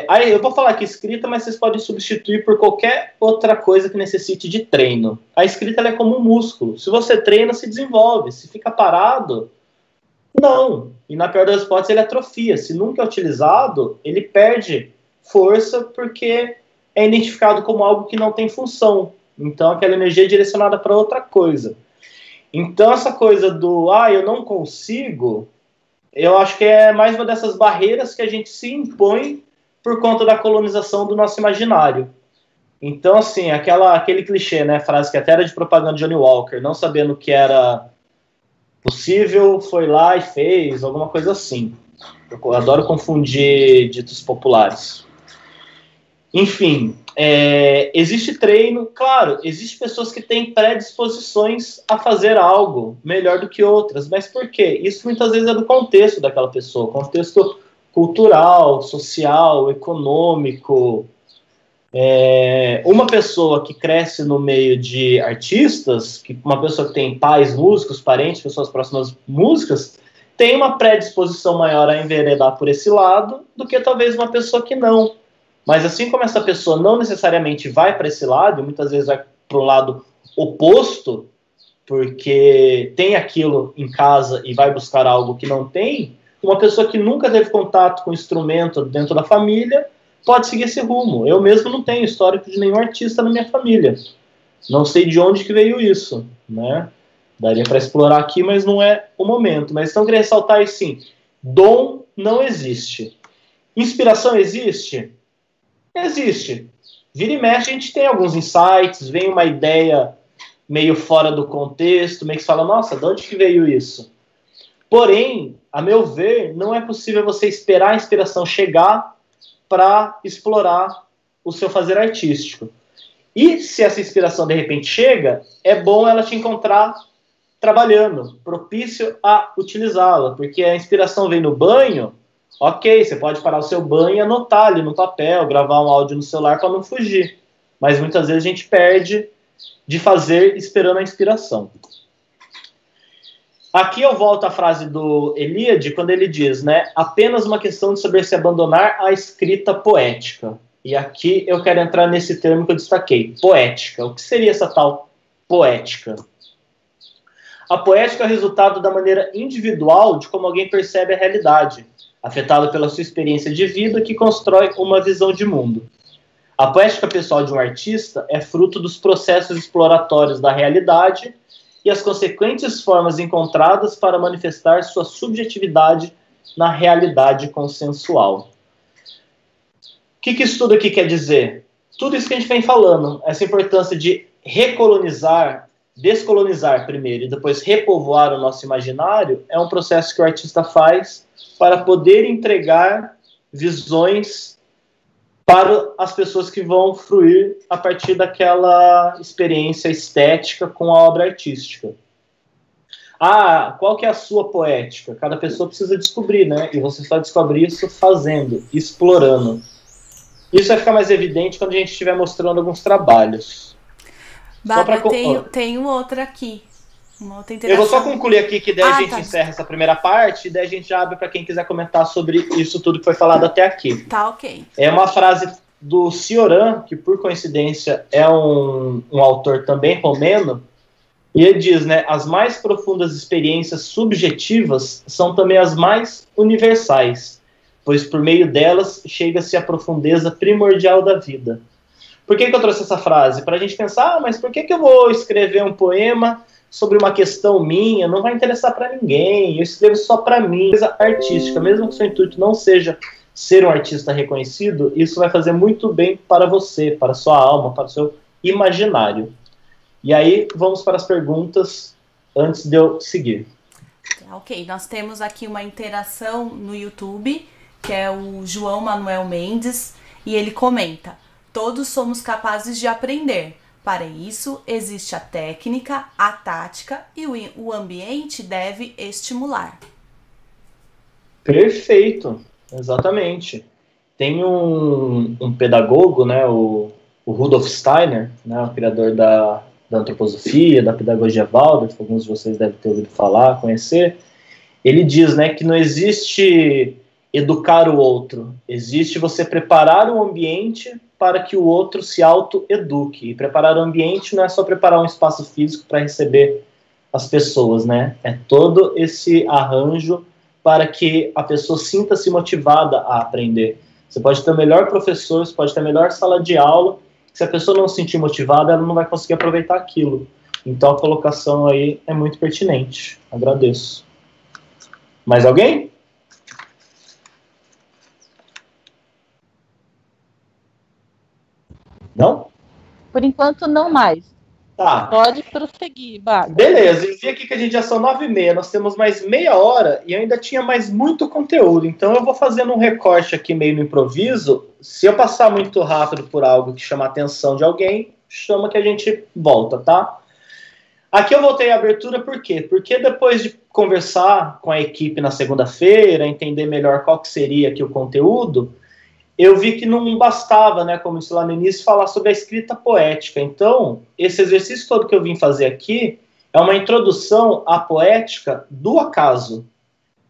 Aí eu vou falar aqui escrita, mas vocês podem substituir por qualquer outra coisa que necessite de treino. A escrita ela é como um músculo. Se você treina, se desenvolve. Se fica parado, não. E na pior das hipóteses, ele atrofia. Se nunca é utilizado, ele perde força porque é identificado como algo que não tem função. Então, aquela energia é direcionada para outra coisa. Então, essa coisa do, eu não consigo, eu acho que é mais uma dessas barreiras que a gente se impõe por conta da colonização do nosso imaginário. Então, assim, aquele clichê, né, frase que até era de propaganda de Johnny Walker, não sabendo que era possível, foi lá e fez, alguma coisa assim. Eu adoro confundir ditos populares. Enfim, existe treino, claro, existem pessoas que têm predisposições a fazer algo melhor do que outras, mas por quê? Isso muitas vezes é do contexto daquela pessoa, contexto cultural, social, econômico. Uma pessoa que cresce no meio de artistas, uma pessoa que tem pais músicos, parentes, pessoas próximas músicas, tem uma predisposição maior a enveredar por esse lado do que talvez uma pessoa que não. Mas assim como essa pessoa não necessariamente vai para esse lado, muitas vezes vai para o lado oposto, porque tem aquilo em casa e vai buscar algo que não tem, uma pessoa que nunca teve contato com instrumento dentro da família pode seguir esse rumo. Eu mesmo não tenho histórico de nenhum artista na minha família. Não sei de onde que veio isso, né? Daria para explorar aqui, mas não é o momento. Mas então eu queria ressaltar aí, sim, dom não existe. Inspiração existe? Existe. Vira e mexe, a gente tem alguns insights, vem uma ideia meio fora do contexto, meio que fala, nossa, de onde que veio isso? Porém, a meu ver, não é possível você esperar a inspiração chegar para explorar o seu fazer artístico. E se essa inspiração de repente chega, é bom ela te encontrar trabalhando, propício a utilizá-la, porque a inspiração vem no banho. Ok, você pode parar o seu banho e anotar ali no papel, gravar um áudio no celular para não fugir. Mas muitas vezes a gente perde de fazer esperando a inspiração. Aqui eu volto à frase do Eliade, quando ele diz, né, apenas uma questão de saber se abandonar a escrita poética. E aqui eu quero entrar nesse termo que eu destaquei, poética. O que seria essa tal poética? A poética é o resultado da maneira individual de como alguém percebe a realidade, afetado pela sua experiência de vida, que constrói uma visão de mundo. A poética pessoal de um artista é fruto dos processos exploratórios da realidade e as consequentes formas encontradas para manifestar sua subjetividade na realidade consensual. O que isso tudo aqui quer dizer? Tudo isso que a gente vem falando, essa importância de recolonizar, descolonizar primeiro e depois repovoar o nosso imaginário, é um processo que o artista faz para poder entregar visões para as pessoas que vão fruir a partir daquela experiência estética com a obra artística. Ah, qual que é a sua poética? Cada pessoa precisa descobrir, né? E você só descobre isso fazendo, explorando. Isso vai ficar mais evidente quando a gente estiver mostrando alguns trabalhos. Bárbara, tem outra aqui. Uma outra eu vou só concluir aqui, que daí a gente tá. encerra essa primeira parte, e daí a gente abre para quem quiser comentar sobre isso tudo que foi falado até aqui. Tá, ok. É uma frase do Cioran, que por coincidência é um autor também romeno, e ele diz, né, as mais profundas experiências subjetivas são também as mais universais, pois por meio delas chega-se à profundeza primordial da vida. Por que eu trouxe essa frase? Para a gente pensar, mas por que eu vou escrever um poema sobre uma questão minha? Não vai interessar para ninguém, eu escrevo só para mim. Coisa artística, mesmo que o seu intuito não seja ser um artista reconhecido, isso vai fazer muito bem para você, para a sua alma, para o seu imaginário. E aí, vamos para as perguntas antes de eu seguir. Ok, nós temos aqui uma interação no YouTube, que é o João Manuel Mendes, e ele comenta: todos somos capazes de aprender. Para isso, existe a técnica, a tática e o ambiente deve estimular. Perfeito, exatamente. Tem um pedagogo, né, o Rudolf Steiner, né, o criador da antroposofia, da pedagogia Waldorf, alguns de vocês devem ter ouvido falar, conhecer. Ele diz, né, que não existe educar o outro, existe você preparar o ambiente para que o outro se auto-eduque. E preparar o ambiente não é só preparar um espaço físico para receber as pessoas, né? É todo esse arranjo para que a pessoa sinta-se motivada a aprender. Você pode ter o melhor professor, você pode ter a melhor sala de aula, se a pessoa não se sentir motivada, ela não vai conseguir aproveitar aquilo. Então a colocação aí é muito pertinente. Agradeço. Mais alguém? Não? Por enquanto, não mais. Tá. Pode prosseguir, Bárbara. Beleza, eu vi aqui que a gente já são 9h30, nós temos mais meia hora e ainda tinha mais muito conteúdo, então eu vou fazendo um recorte aqui meio no improviso. Se eu passar muito rápido por algo que chama a atenção de alguém, chama que a gente volta, tá? Aqui eu voltei à abertura por quê? Porque depois de conversar com a equipe na segunda-feira, entender melhor qual que seria aqui o conteúdo, eu vi que não bastava, né, como disse lá no início, falar sobre a escrita poética. Então, esse exercício todo que eu vim fazer aqui é uma introdução à poética do acaso,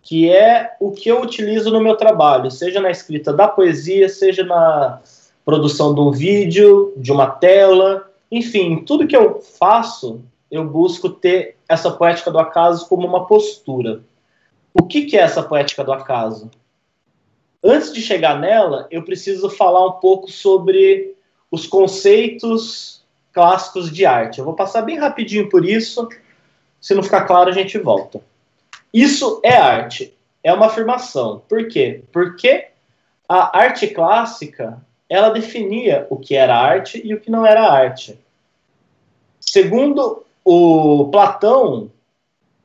que é o que eu utilizo no meu trabalho, seja na escrita da poesia, seja na produção de um vídeo, de uma tela, enfim, tudo que eu faço, eu busco ter essa poética do acaso como uma postura. O que é essa poética do acaso? Antes de chegar nela, eu preciso falar um pouco sobre os conceitos clássicos de arte. Eu vou passar bem rapidinho por isso. Se não ficar claro, a gente volta. Isso é arte. É uma afirmação. Por quê? Porque a arte clássica, ela definia o que era arte e o que não era arte. Segundo o Platão,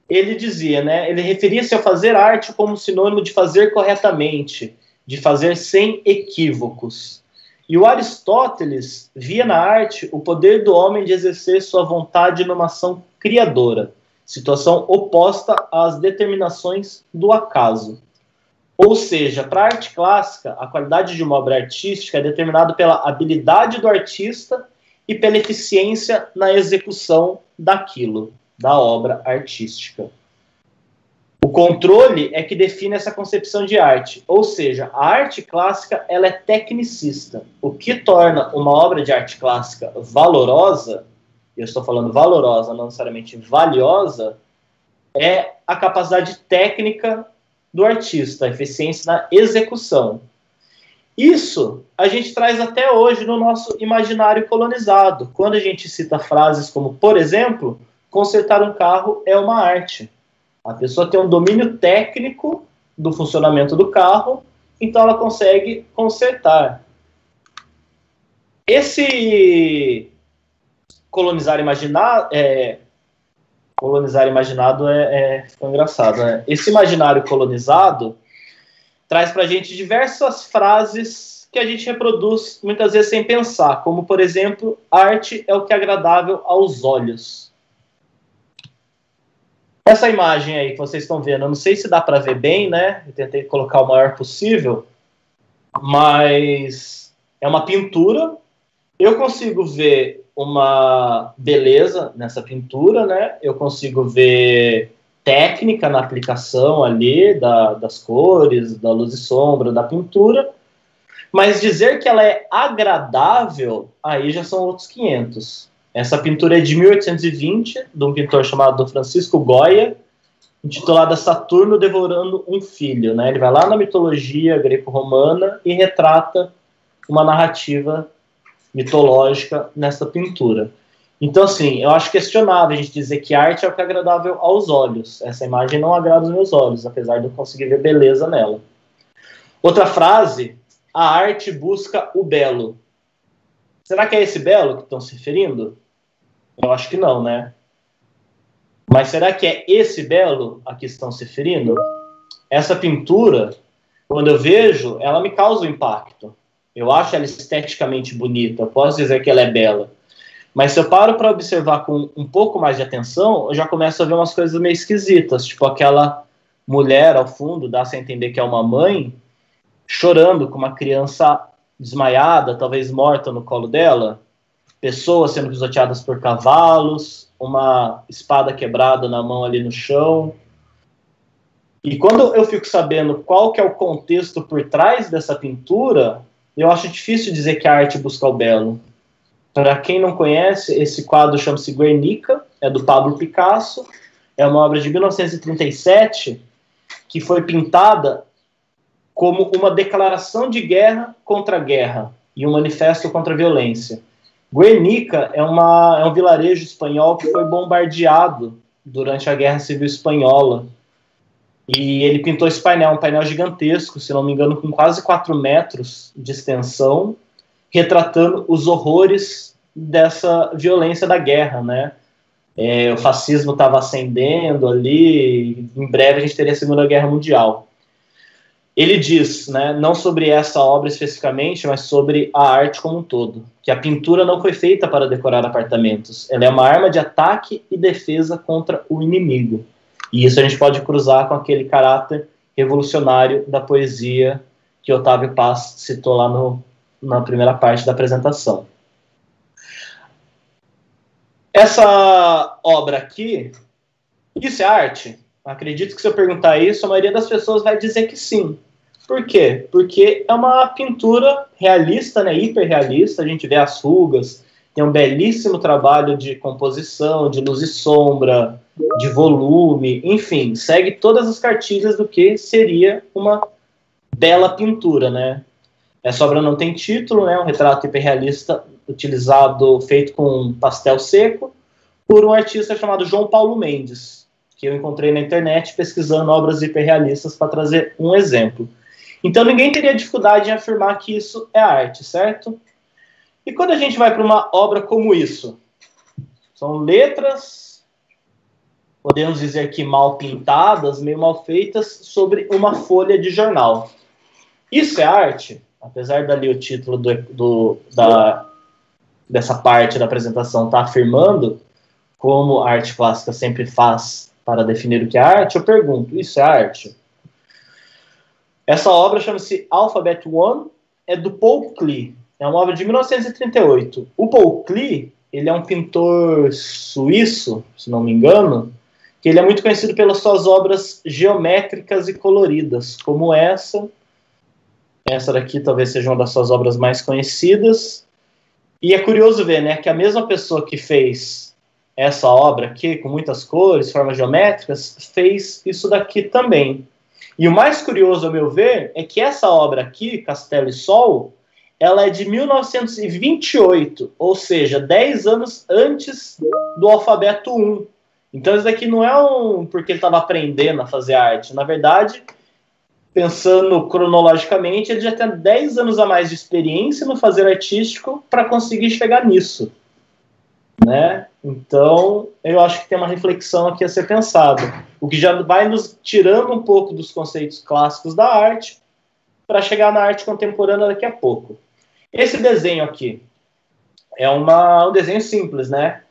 ele dizia, né? Ele referia-se a fazer arte como sinônimo de fazer corretamente, de fazer sem equívocos. E o Aristóteles via na arte o poder do homem de exercer sua vontade numa ação criadora, situação oposta às determinações do acaso. Ou seja, para a arte clássica, a qualidade de uma obra artística é determinada pela habilidade do artista e pela eficiência na execução daquilo, da obra artística. O controle é que define essa concepção de arte, ou seja, a arte clássica ela é tecnicista. O que torna uma obra de arte clássica valorosa, eu estou falando valorosa, não necessariamente valiosa, é a capacidade técnica do artista, a eficiência na execução. Isso a gente traz até hoje no nosso imaginário colonizado, quando a gente cita frases como, por exemplo, consertar um carro é uma arte. A pessoa tem um domínio técnico do funcionamento do carro, então ela consegue consertar. Esse colonizar imaginado ficou engraçado, né? Esse imaginário colonizado traz para a gente diversas frases que a gente reproduz muitas vezes sem pensar, como, por exemplo, arte é o que é agradável aos olhos. Essa imagem aí que vocês estão vendo, eu não sei se dá para ver bem, né? Eu tentei colocar o maior possível, mas é uma pintura. Eu consigo ver uma beleza nessa pintura, né? Eu consigo ver técnica na aplicação ali das cores, da luz e sombra, da pintura, mas dizer que ela é agradável, aí já são outros 500. Essa pintura é de 1820, de um pintor chamado Francisco Goya, intitulada Saturno Devorando um Filho, né? Ele vai lá na mitologia greco-romana e retrata uma narrativa mitológica nessa pintura. Então, assim, eu acho questionável a gente dizer que arte é o que é agradável aos olhos. Essa imagem não agrada os meus olhos, apesar de eu conseguir ver beleza nela. Outra frase, a arte busca o belo. Será que é esse belo que estão se referindo? Eu acho que não, né? Mas será que é esse belo a que estão se referindo? Essa pintura, quando eu vejo, ela me causa um impacto. Eu acho ela esteticamente bonita, eu posso dizer que ela é bela. Mas se eu paro para observar com um pouco mais de atenção, eu já começo a ver umas coisas meio esquisitas, tipo aquela mulher ao fundo, dá-se a entender que é uma mãe, chorando com uma criança desmaiada, talvez morta no colo dela, pessoas sendo pisoteadas por cavalos, uma espada quebrada na mão ali no chão. E quando eu fico sabendo qual que é o contexto por trás dessa pintura, eu acho difícil dizer que a arte busca o belo. Para quem não conhece, esse quadro chama-se Guernica, é do Pablo Picasso, é uma obra de 1937, que foi pintada como uma declaração de guerra contra a guerra e um manifesto contra a violência. Guernica é um vilarejo espanhol que foi bombardeado durante a Guerra Civil Espanhola. E ele pintou esse painel, um painel gigantesco, se não me engano, com quase 4 metros de extensão, retratando os horrores dessa violência da guerra, né? O fascismo estava ascendendo ali, em breve a gente teria a Segunda Guerra Mundial. Ele diz, né, não sobre essa obra especificamente, mas sobre a arte como um todo, que a pintura não foi feita para decorar apartamentos, ela é uma arma de ataque e defesa contra o inimigo. E isso a gente pode cruzar com aquele caráter revolucionário da poesia que Otávio Paz citou lá na primeira parte da apresentação. Essa obra aqui, isso é arte? Acredito que se eu perguntar isso, a maioria das pessoas vai dizer que sim. Por quê? Porque é uma pintura realista, né, hiperrealista, a gente vê as rugas, tem um belíssimo trabalho de composição, de luz e sombra, de volume, enfim, segue todas as cartilhas do que seria uma bela pintura, né? Essa obra não tem título, né? Um retrato hiperrealista feito com pastel seco, por um artista chamado João Paulo Mendes, que eu encontrei na internet pesquisando obras hiperrealistas para trazer um exemplo. Então ninguém teria dificuldade em afirmar que isso é arte, certo? E quando a gente vai para uma obra como isso? São letras, podemos dizer que mal pintadas, meio mal feitas, sobre uma folha de jornal. Isso é arte? Apesar dali o título dessa parte da apresentação estar afirmando, como a arte clássica sempre faz para definir o que é arte, eu pergunto, isso é arte? Essa obra chama-se Alphabet One, é do Paul Klee. É uma obra de 1938. O Paul Klee, ele é um pintor suíço, se não me engano, que ele é muito conhecido pelas suas obras geométricas e coloridas, como essa. Essa daqui talvez seja uma das suas obras mais conhecidas. E é curioso ver, né, que a mesma pessoa que fez essa obra aqui, com muitas cores, formas geométricas, fez isso daqui também. E o mais curioso, ao meu ver, é que essa obra aqui, Castelo e Sol, ela é de 1928, ou seja, 10 anos antes do Alfabeto 1. Então isso daqui não é porque ele estava aprendendo a fazer arte. Na verdade, pensando cronologicamente, ele já tem 10 anos a mais de experiência no fazer artístico para conseguir chegar nisso, né? Então, eu acho que tem uma reflexão aqui a ser pensada, o que já vai nos tirando um pouco dos conceitos clássicos da arte para chegar na arte contemporânea daqui a pouco. Esse desenho aqui é um desenho simples, né?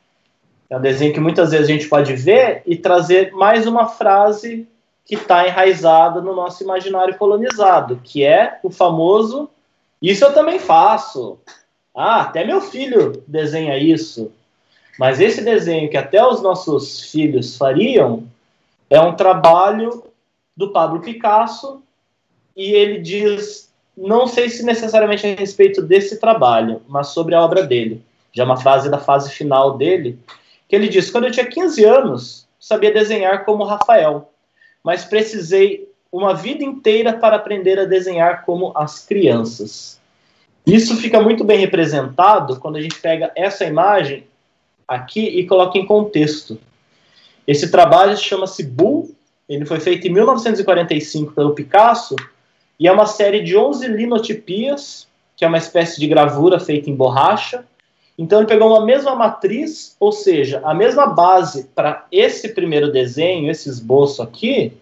É um desenho que muitas vezes a gente pode ver e trazer mais uma frase que está enraizada no nosso imaginário colonizado, que é o famoso "isso eu também faço". Ah, até meu filho desenha isso. Mas esse desenho que até os nossos filhos fariam é um trabalho do Pablo Picasso, e ele diz, não sei se necessariamente a respeito desse trabalho, mas sobre a obra dele. Já uma frase da fase final dele, que ele diz: quando eu tinha 15 anos, sabia desenhar como Rafael, mas precisei uma vida inteira para aprender a desenhar como as crianças. Isso fica muito bem representado quando a gente pega essa imagem aqui e coloca em contexto. Esse trabalho chama-se Bull, ele foi feito em 1945 pelo Picasso, e é uma série de 11 linotipias, que é uma espécie de gravura feita em borracha. Então ele pegou uma mesma matriz, ou seja, a mesma base para esse primeiro desenho, esse esboço aqui,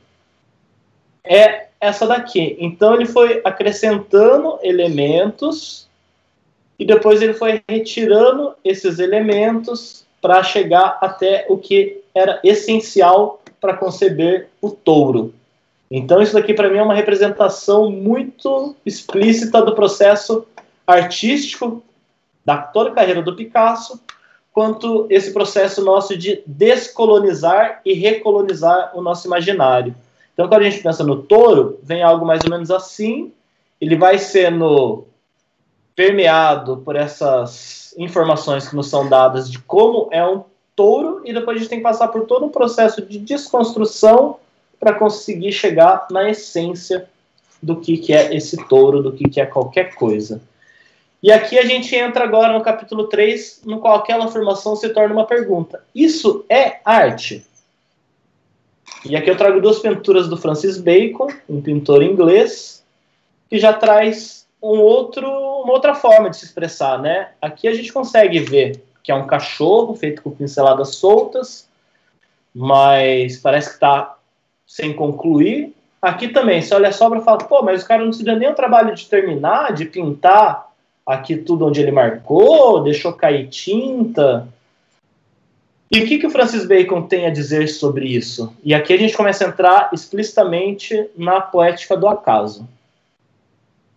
é essa daqui. Então ele foi acrescentando elementos e depois ele foi retirando esses elementos para chegar até o que era essencial para conceber o touro. Então isso daqui para mim é uma representação muito explícita do processo artístico da toda a carreira do Picasso, quanto esse processo nosso de descolonizar e recolonizar o nosso imaginário. Então, quando a gente pensa no touro, vem algo mais ou menos assim, ele vai sendo permeado por essas informações que nos são dadas de como é um touro, e depois a gente tem que passar por todo um processo de desconstrução para conseguir chegar na essência do que é esse touro, do que é qualquer coisa. E aqui a gente entra agora no capítulo 3, no qual aquela afirmação se torna uma pergunta. Isso é arte? E aqui eu trago duas pinturas do Francis Bacon, um pintor inglês, que já traz uma outra forma de se expressar, né? Aqui a gente consegue ver que é um cachorro feito com pinceladas soltas, mas parece que está sem concluir. Aqui também, se olha só para falar, pô, mas o cara não se deu nem o trabalho de terminar, de pintar aqui tudo onde ele marcou, deixou cair tinta. E o que o Francis Bacon tem a dizer sobre isso? E aqui a gente começa a entrar explicitamente na poética do acaso.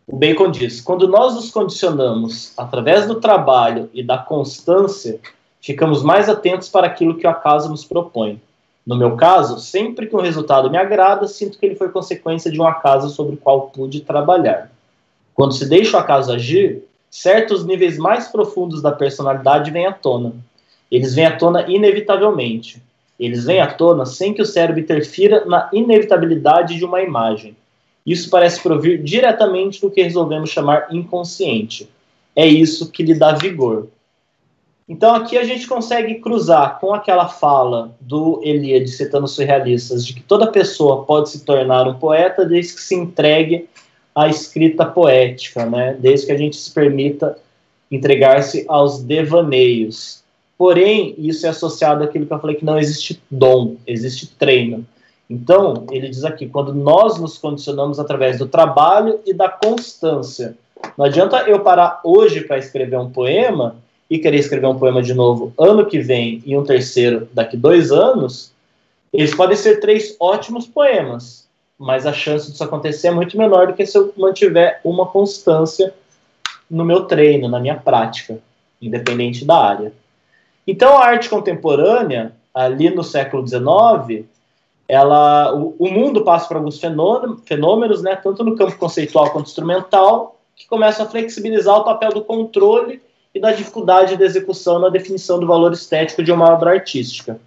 O Bacon diz: quando nós nos condicionamos através do trabalho e da constância, ficamos mais atentos para aquilo que o acaso nos propõe. No meu caso, sempre que um resultado me agrada, sinto que ele foi consequência de um acaso sobre o qual pude trabalhar. Quando se deixa o acaso agir, certos níveis mais profundos da personalidade vêm à tona. Eles vêm à tona inevitavelmente. Eles vêm à tona sem que o cérebro interfira na inevitabilidade de uma imagem. Isso parece provir diretamente do que resolvemos chamar inconsciente. É isso que lhe dá vigor. Então aqui a gente consegue cruzar com aquela fala do Eliade, citando os surrealistas, de que toda pessoa pode se tornar um poeta desde que se entregue à escrita poética, né? Desde que a gente se permita entregar-se aos devaneios. Porém, isso é associado àquilo que eu falei, que não existe dom, existe treino. Então, ele diz aqui, quando nós nos condicionamos através do trabalho e da constância. Não adianta eu parar hoje para escrever um poema e querer escrever um poema de novo ano que vem e um terceiro daqui 2 anos. Eles podem ser 3 ótimos poemas, mas a chance disso acontecer é muito menor do que se eu mantiver uma constância no meu treino, na minha prática, independente da área. Então, a arte contemporânea, ali no século XIX, o mundo passa por alguns fenômenos, né, tanto no campo conceitual quanto instrumental, que começam a flexibilizar o papel do controle e da dificuldade de execução na definição do valor estético de uma obra artística.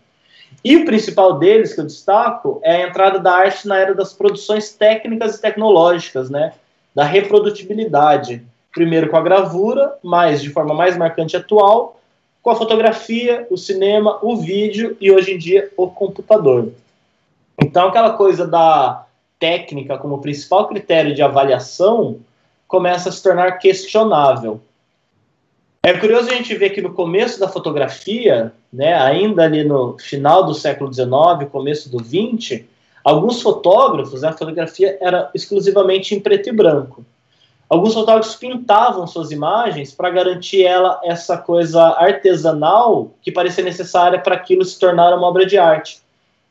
E o principal deles, que eu destaco, é a entrada da arte na era das produções técnicas e tecnológicas, né, da reprodutibilidade. Primeiro com a gravura, mas de forma mais marcante atual, com a fotografia, o cinema, o vídeo e, hoje em dia, o computador. Então, aquela coisa da técnica como principal critério de avaliação começa a se tornar questionável. É curioso a gente ver que no começo da fotografia, né, ainda ali no final do século XIX, começo do XX, alguns fotógrafos, a fotografia era exclusivamente em preto e branco. Alguns fotógrafos pintavam suas imagens para garantir essa coisa artesanal que parecia necessária para aquilo se tornar uma obra de arte.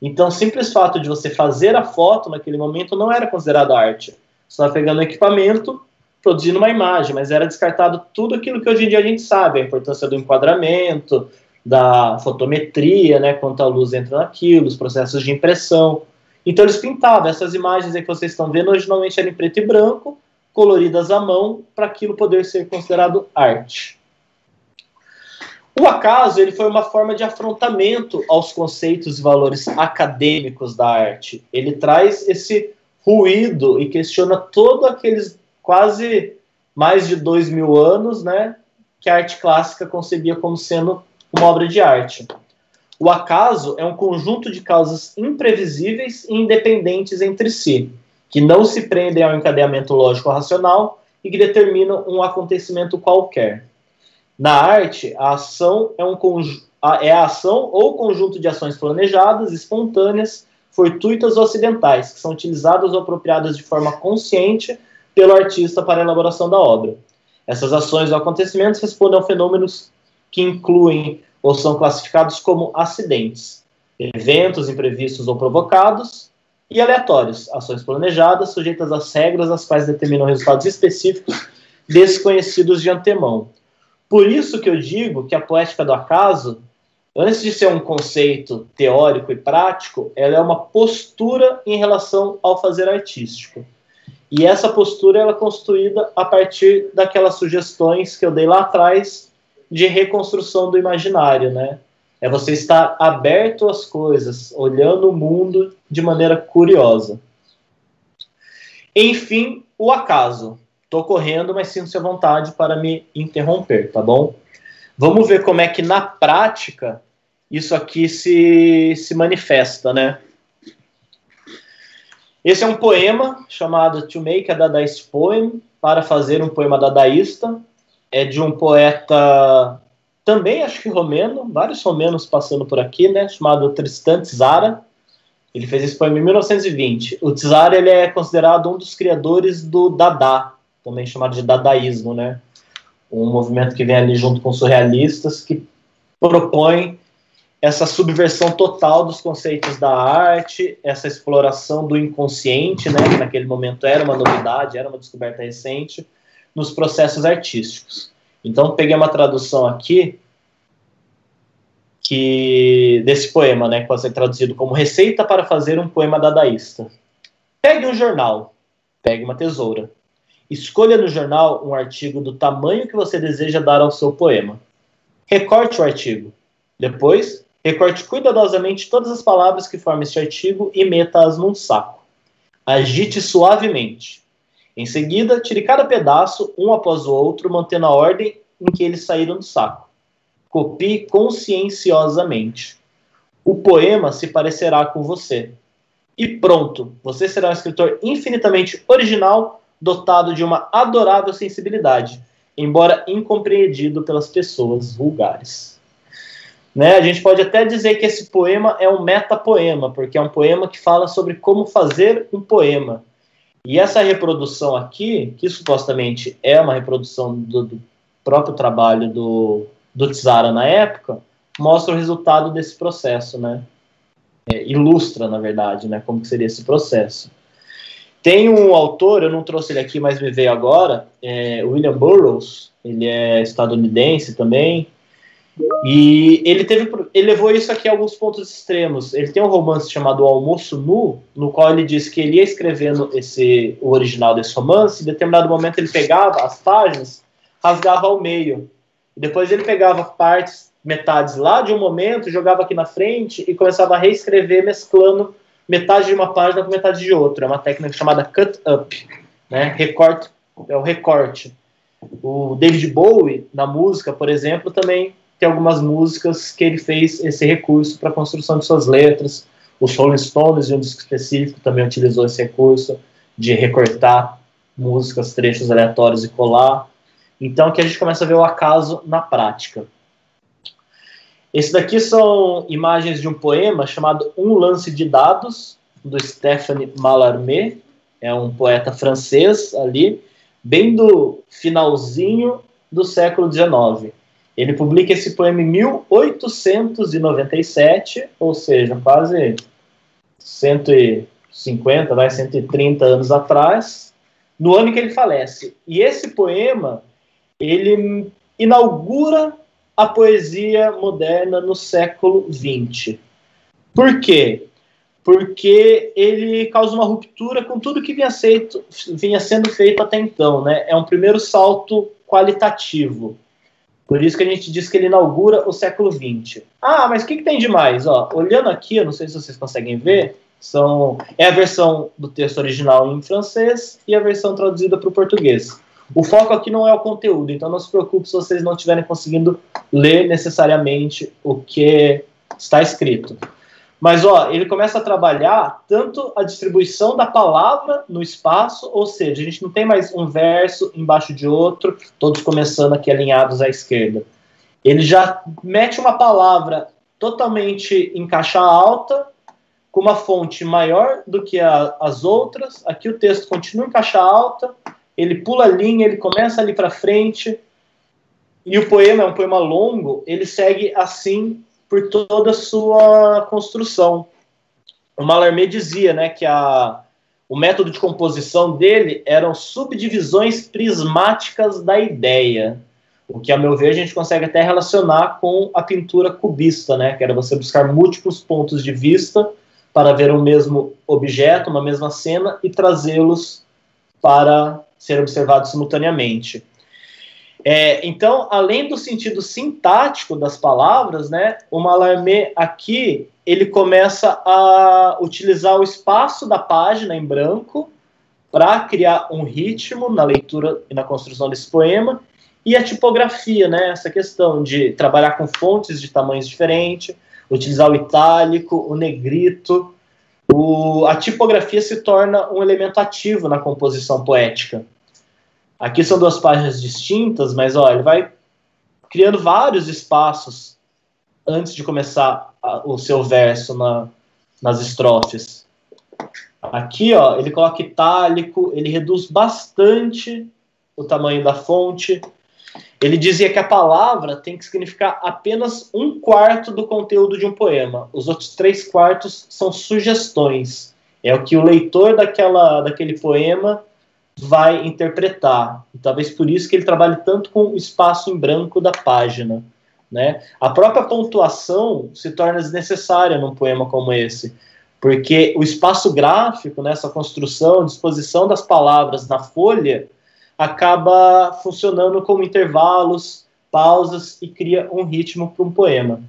Então, o simples fato de você fazer a foto naquele momento não era considerado arte. Você estava pegando um equipamento, produzindo uma imagem, mas era descartado tudo aquilo que hoje em dia a gente sabe, a importância do enquadramento, da fotometria, né, quanto a luz entra naquilo, os processos de impressão. Então, eles pintavam. Essas imagens aí que vocês estão vendo, originalmente eram em preto e branco, coloridas à mão, para aquilo poder ser considerado arte. O acaso ele foi uma forma de afrontamento aos conceitos e valores acadêmicos da arte. Ele traz esse ruído e questiona todos aqueles quase mais de 2000 anos, né, que a arte clássica concebia como sendo uma obra de arte. O acaso é um conjunto de causas imprevisíveis e independentes entre si, que não se prendem ao encadeamento lógico-racional e que determinam um acontecimento qualquer. Na arte, a ação é a ação ou conjunto de ações planejadas, espontâneas, fortuitas ou acidentais, que são utilizadas ou apropriadas de forma consciente pelo artista para a elaboração da obra. Essas ações ou acontecimentos respondem a fenômenos que incluem ou são classificados como acidentes, eventos imprevistos ou provocados, e aleatórios, ações planejadas, sujeitas às regras, as quais determinam resultados específicos desconhecidos de antemão. Por isso que eu digo que a poética do acaso, antes de ser um conceito teórico e prático, ela é uma postura em relação ao fazer artístico. E essa postura ela é construída a partir daquelas sugestões que eu dei lá atrás de reconstrução do imaginário, né? É você estar aberto às coisas, olhando o mundo de maneira curiosa. Enfim, o acaso. Estou correndo, mas sinto-se à vontade para me interromper, tá bom? Vamos ver como é que, na prática, isso aqui se manifesta, né? Esse é um poema chamado To Make a Dadaist Poem, para fazer um poema dadaísta. É de um poeta, também acho que romeno, vários romenos passando por aqui, né? Chamado Tristan Tzara. Ele fez esse poema em 1920. O Tzara ele é considerado um dos criadores do Dada, também chamado de dadaísmo, né? Um movimento que vem ali junto com os surrealistas, que propõe essa subversão total dos conceitos da arte, essa exploração do inconsciente, né? Que naquele momento era uma novidade, era uma descoberta recente, nos processos artísticos. Então, peguei uma tradução aqui desse poema, né? Que pode ser traduzido como receita para fazer um poema dadaísta. Pegue um jornal, pegue uma tesoura. Escolha no jornal um artigo do tamanho que você deseja dar ao seu poema. Recorte o artigo. Depois, recorte cuidadosamente todas as palavras que formam este artigo e meta-as num saco. Agite suavemente. Em seguida, tire cada pedaço, um após o outro, mantendo a ordem em que eles saíram do saco. Copie conscienciosamente. O poema se parecerá com você. E pronto, você será um escritor infinitamente original, dotado de uma adorável sensibilidade, embora incompreendido pelas pessoas vulgares. Né? A gente pode até dizer que esse poema é um metapoema, porque é um poema que fala sobre como fazer um poema. E essa reprodução aqui, que supostamente é uma reprodução do próprio trabalho do Tzara na época, mostra o resultado desse processo, né? Ilustra, na verdade, né, como que seria esse processo. Tem um autor, eu não trouxe ele aqui, mas me veio agora, William Burroughs, ele é estadunidense também, e ele levou isso aqui a alguns pontos extremos. Ele tem um romance chamado O Almoço Nu, no qual ele diz que ele ia escrevendo o original desse romance, e em determinado momento ele pegava as páginas, rasgava ao meio, e depois ele pegava metades lá de um momento, jogava aqui na frente e começava a reescrever, mesclando metade de uma página com metade de outra. É uma técnica chamada cut up, né? É o recorte. O David Bowie, na música, por exemplo, também tem algumas músicas que ele fez esse recurso para a construção de suas letras. Os Rolling Stones, em um disco específico, também utilizou esse recurso de recortar músicas, trechos aleatórios e colar. Então, aqui a gente começa a ver o acaso na prática. Esse daqui são imagens de um poema chamado Um Lance de Dados, do Stéphane Mallarmé. É um poeta francês ali, bem do finalzinho do século XIX. Ele publica esse poema em 1897, ou seja, quase 150, 130 anos atrás, no ano em que ele falece. E esse poema, ele inaugura a poesia moderna no século XX. Por quê? Porque ele causa uma ruptura com tudo que vinha sendo feito até então, né? É um primeiro salto qualitativo. Por isso que a gente diz que ele inaugura o século XX. Ah, mas o que tem de mais? Ó, olhando aqui, eu não sei se vocês conseguem ver, é a versão do texto original em francês e a versão traduzida para o português. O foco aqui não é o conteúdo, então não se preocupe se vocês não estiverem conseguindo ler necessariamente o que está escrito. Mas, ó, ele começa a trabalhar tanto a distribuição da palavra no espaço, ou seja, a gente não tem mais um verso embaixo de outro, todos começando aqui alinhados à esquerda. Ele já mete uma palavra totalmente em caixa alta, com uma fonte maior do que as outras. Aqui o texto continua em caixa alta, ele pula a linha, ele começa ali para frente, e o poema é um poema longo, ele segue assim por toda a sua construção. O Mallarmé dizia, né, que o método de composição dele eram subdivisões prismáticas da ideia, o que, a meu ver, a gente consegue até relacionar com a pintura cubista, né, que era você buscar múltiplos pontos de vista para ver um mesmo objeto, uma mesma cena, e trazê-los para ser observados simultaneamente. Então, além do sentido sintático das palavras, né, o Mallarmé aqui, ele começa a utilizar o espaço da página em branco para criar um ritmo na leitura e na construção desse poema, e a tipografia, né, essa questão de trabalhar com fontes de tamanhos diferentes, utilizar o itálico, o negrito. A tipografia se torna um elemento ativo na composição poética. Aqui são duas páginas distintas, mas ó, ele vai criando vários espaços antes de começar o seu verso nas estrofes. Aqui, ó, ele coloca itálico, ele reduz bastante o tamanho da fonte. Ele dizia que a palavra tem que significar apenas 1/4 do conteúdo de um poema. Os outros 3/4 são sugestões. É o que o leitor daquele poema vai interpretar. E talvez por isso que ele trabalhe tanto com o espaço em branco da página, né? A própria pontuação se torna desnecessária num poema como esse, porque o espaço gráfico, né, essa construção, disposição das palavras na folha, acaba funcionando como intervalos, pausas, e cria um ritmo para um poema.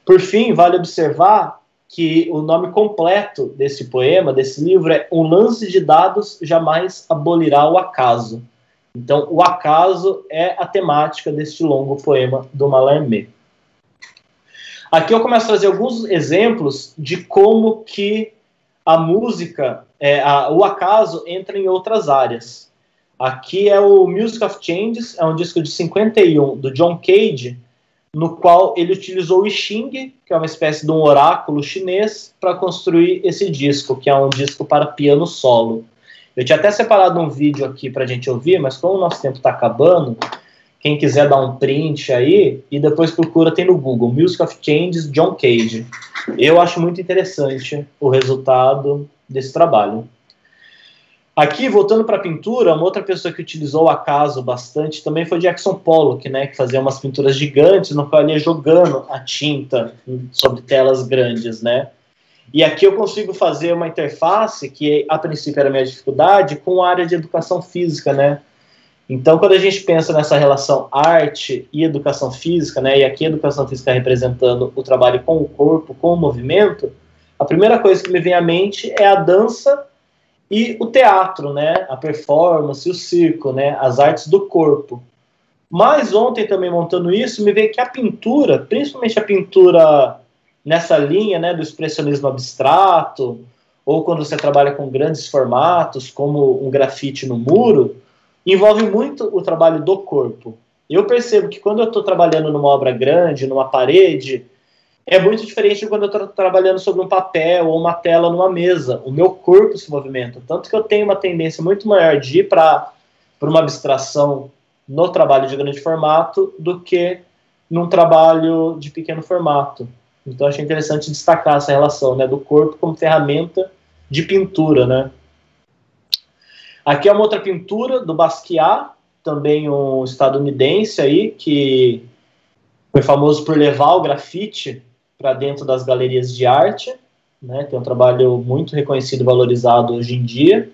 Por fim, vale observar que o nome completo desse poema, desse livro, é Um Lance de Dados Jamais Abolirá o Acaso. Então, o acaso é a temática deste longo poema do Mallarmé. Aqui eu começo a trazer alguns exemplos de como que a música, o acaso entra em outras áreas. Aqui é o Music of Changes, é um disco de 51 do John Cage, no qual ele utilizou o I Ching, que é uma espécie de um oráculo chinês, para construir esse disco, que é um disco para piano solo. Eu tinha até separado um vídeo aqui para a gente ouvir, mas como o nosso tempo está acabando, quem quiser dar um print aí, e depois procura, tem no Google, Music of Changes, John Cage. Eu acho muito interessante o resultado desse trabalho. Aqui, voltando para a pintura, uma outra pessoa que utilizou o acaso bastante também foi Jackson Pollock, né, que fazia umas pinturas gigantes, no qual ele ia jogando a tinta sobre telas grandes, né. E aqui eu consigo fazer uma interface, que a princípio era a minha dificuldade, com a área de educação física, né. Então, quando a gente pensa nessa relação arte e educação física, né, e aqui a educação física representando o trabalho com o corpo, com o movimento, a primeira coisa que me vem à mente é a dança e o teatro, né, a performance, o circo, né, as artes do corpo. Mas ontem também montando isso, me veio que a pintura, principalmente a pintura nessa linha, né, do expressionismo abstrato, ou quando você trabalha com grandes formatos, como um grafite no muro, envolve muito o trabalho do corpo. Eu percebo que quando eu estou trabalhando numa obra grande, numa parede, é muito diferente de quando eu estou trabalhando sobre um papel ou uma tela numa mesa. O meu corpo se movimenta. Tanto que eu tenho uma tendência muito maior de ir para uma abstração no trabalho de grande formato do que num trabalho de pequeno formato. Então, achei interessante destacar essa relação, né, do corpo como ferramenta de pintura, né. Aqui é uma outra pintura do Basquiat, também um estadunidense aí, que foi famoso por levar o grafite para dentro das galerias de arte, né, tem um trabalho muito reconhecido e valorizado hoje em dia,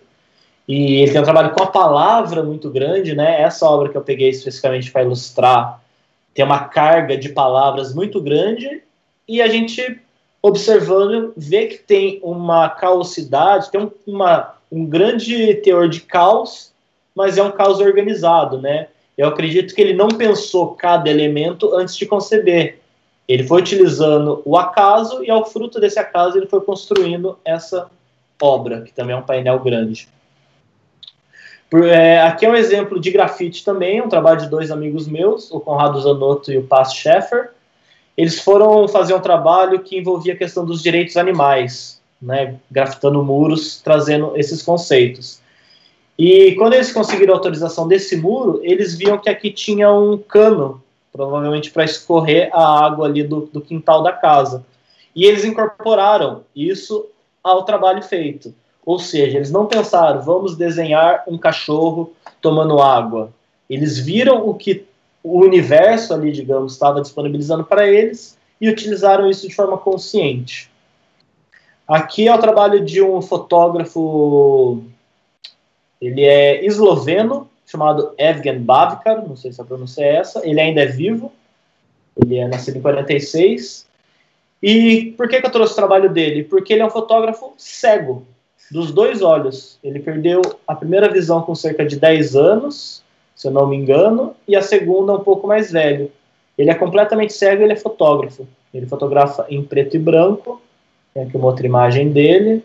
e ele tem um trabalho com a palavra muito grande, né, essa obra que eu peguei especificamente para ilustrar tem uma carga de palavras muito grande, e a gente, observando, vê que tem uma caosidade, tem um grande teor de caos, mas é um caos organizado, né? Eu acredito que ele não pensou cada elemento antes de conceber. Ele foi utilizando o acaso e, ao fruto desse acaso, ele foi construindo essa obra, que também é um painel grande. Aqui é um exemplo de grafite também, um trabalho de dois amigos meus, o Conrado Zanotto e o Paz Schaeffer. Eles foram fazer um trabalho que envolvia a questão dos direitos animais, né, grafitando muros, trazendo esses conceitos. E quando eles conseguiram a autorização desse muro, eles viam que aqui tinha um cano, provavelmente para escorrer a água ali do quintal da casa. E eles incorporaram isso ao trabalho feito. Ou seja, eles não pensaram, vamos desenhar um cachorro tomando água. Eles viram o que o universo ali, digamos, estava disponibilizando para eles e utilizaram isso de forma consciente. Aqui é o trabalho de um fotógrafo, ele é esloveno, chamado Evgen Bavikar, não sei se a pronúncia é essa, ele ainda é vivo, ele é nascido em 46. E por que eu trouxe o trabalho dele? Porque ele é um fotógrafo cego, dos dois olhos. Ele perdeu a primeira visão com cerca de 10 anos, se eu não me engano, e a segunda um pouco mais velho. Ele é completamente cego e ele é fotógrafo. Ele fotografa em preto e branco, tem aqui uma outra imagem dele.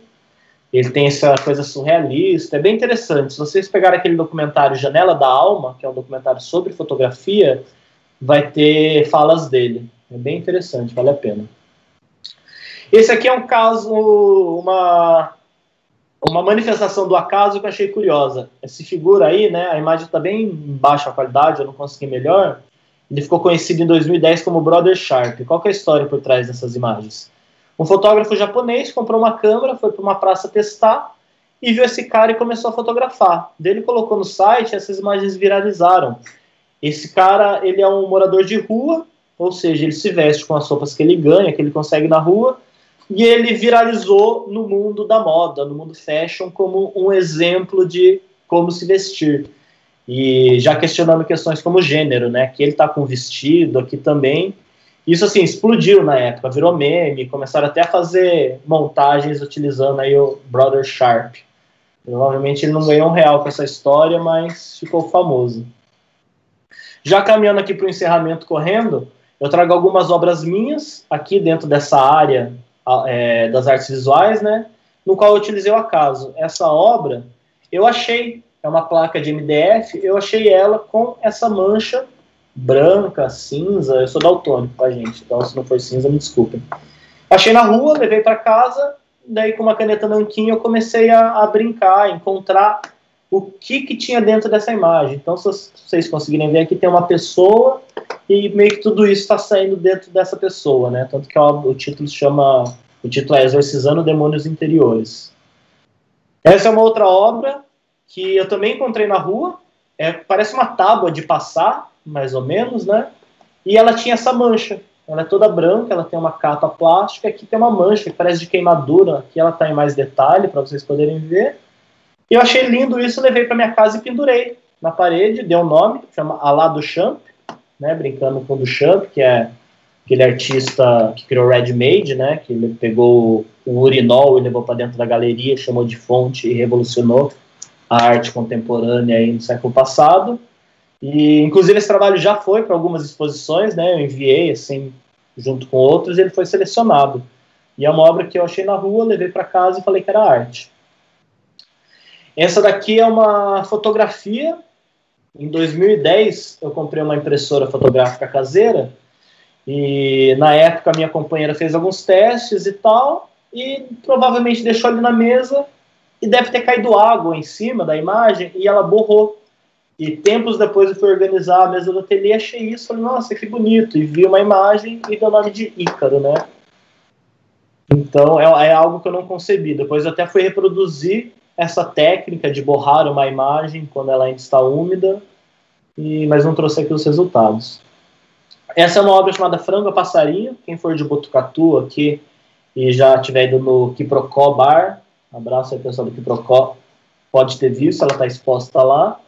Ele tem essa coisa surrealista, é bem interessante. Se vocês pegarem aquele documentário Janela da Alma, que é um documentário sobre fotografia, vai ter falas dele. É bem interessante, vale a pena. Esse aqui é um caso, uma manifestação do acaso que eu achei curiosa. Essa figura aí, né, a imagem está bem em baixa qualidade, eu não consegui melhor. Ele ficou conhecido em 2010 como Brother Sharp. Qual que é a história por trás dessas imagens? Um fotógrafo japonês comprou uma câmera, foi para uma praça testar e viu esse cara e começou a fotografar. Daí ele colocou no site e essas imagens viralizaram. Esse cara, ele é um morador de rua, ou seja, ele se veste com as roupas que ele ganha, que ele consegue na rua, e ele viralizou no mundo da moda, no mundo fashion, como um exemplo de como se vestir. E já questionando questões como gênero, né? Que ele tá com vestido aqui também. Isso, assim, explodiu na época, virou meme, começaram até a fazer montagens utilizando aí o Brother Sharp. Provavelmente ele não ganhou R$1 com essa história, mas ficou famoso. Já caminhando aqui para o encerramento correndo, eu trago algumas obras minhas, aqui dentro dessa área das artes visuais, né, no qual eu utilizei o acaso. Essa obra, eu achei, é uma placa de MDF, eu achei ela com essa mancha branca, cinza, eu sou daltônico, tá, gente? Então, se não for cinza, me desculpem. Achei na rua, levei para casa, daí com uma caneta nanquim eu comecei a brincar, a encontrar o que tinha dentro dessa imagem. Então, se vocês conseguirem ver aqui, tem uma pessoa e meio que tudo isso está saindo dentro dessa pessoa, né? Tanto que o título é Exorcizando Demônios Interiores. Essa é uma outra obra que eu também encontrei na rua, parece uma tábua de passar, mais ou menos, né? E ela tinha essa mancha. Ela é toda branca, ela tem uma capa plástica, aqui tem uma mancha que parece de queimadura, aqui ela está em mais detalhe para vocês poderem ver. E eu achei lindo isso, levei para minha casa e pendurei na parede, deu um nome, chama Alain Duchamp, né? Brincando com o Duchamp, que é aquele artista que criou Red Made, né? Que ele pegou o urinol e levou para dentro da galeria, chamou de fonte e revolucionou a arte contemporânea aí no século passado. E, inclusive, esse trabalho já foi para algumas exposições, né? Eu enviei, assim, junto com outros, e ele foi selecionado. E é uma obra que eu achei na rua, levei para casa e falei que era arte. Essa daqui é uma fotografia. Em 2010, eu comprei uma impressora fotográfica caseira, e na época a minha companheira fez alguns testes e tal, e provavelmente deixou ali na mesa, e deve ter caído água em cima da imagem, e ela borrou. E tempos depois eu fui organizar a mesa do ateliê, achei isso, falei, nossa, que bonito, e vi uma imagem e deu o nome de Ícaro, né? Então é algo que eu não concebi. Depois eu até fui reproduzir essa técnica de borrar uma imagem quando ela ainda está úmida, mas não trouxe aqui os resultados. Essa é uma obra chamada Frango a Passarinho. Quem for de Botucatu aqui e já estiver ido no Quiprocó Bar, abraço aí pessoal do Quiprocó, pode ter visto, ela está exposta lá.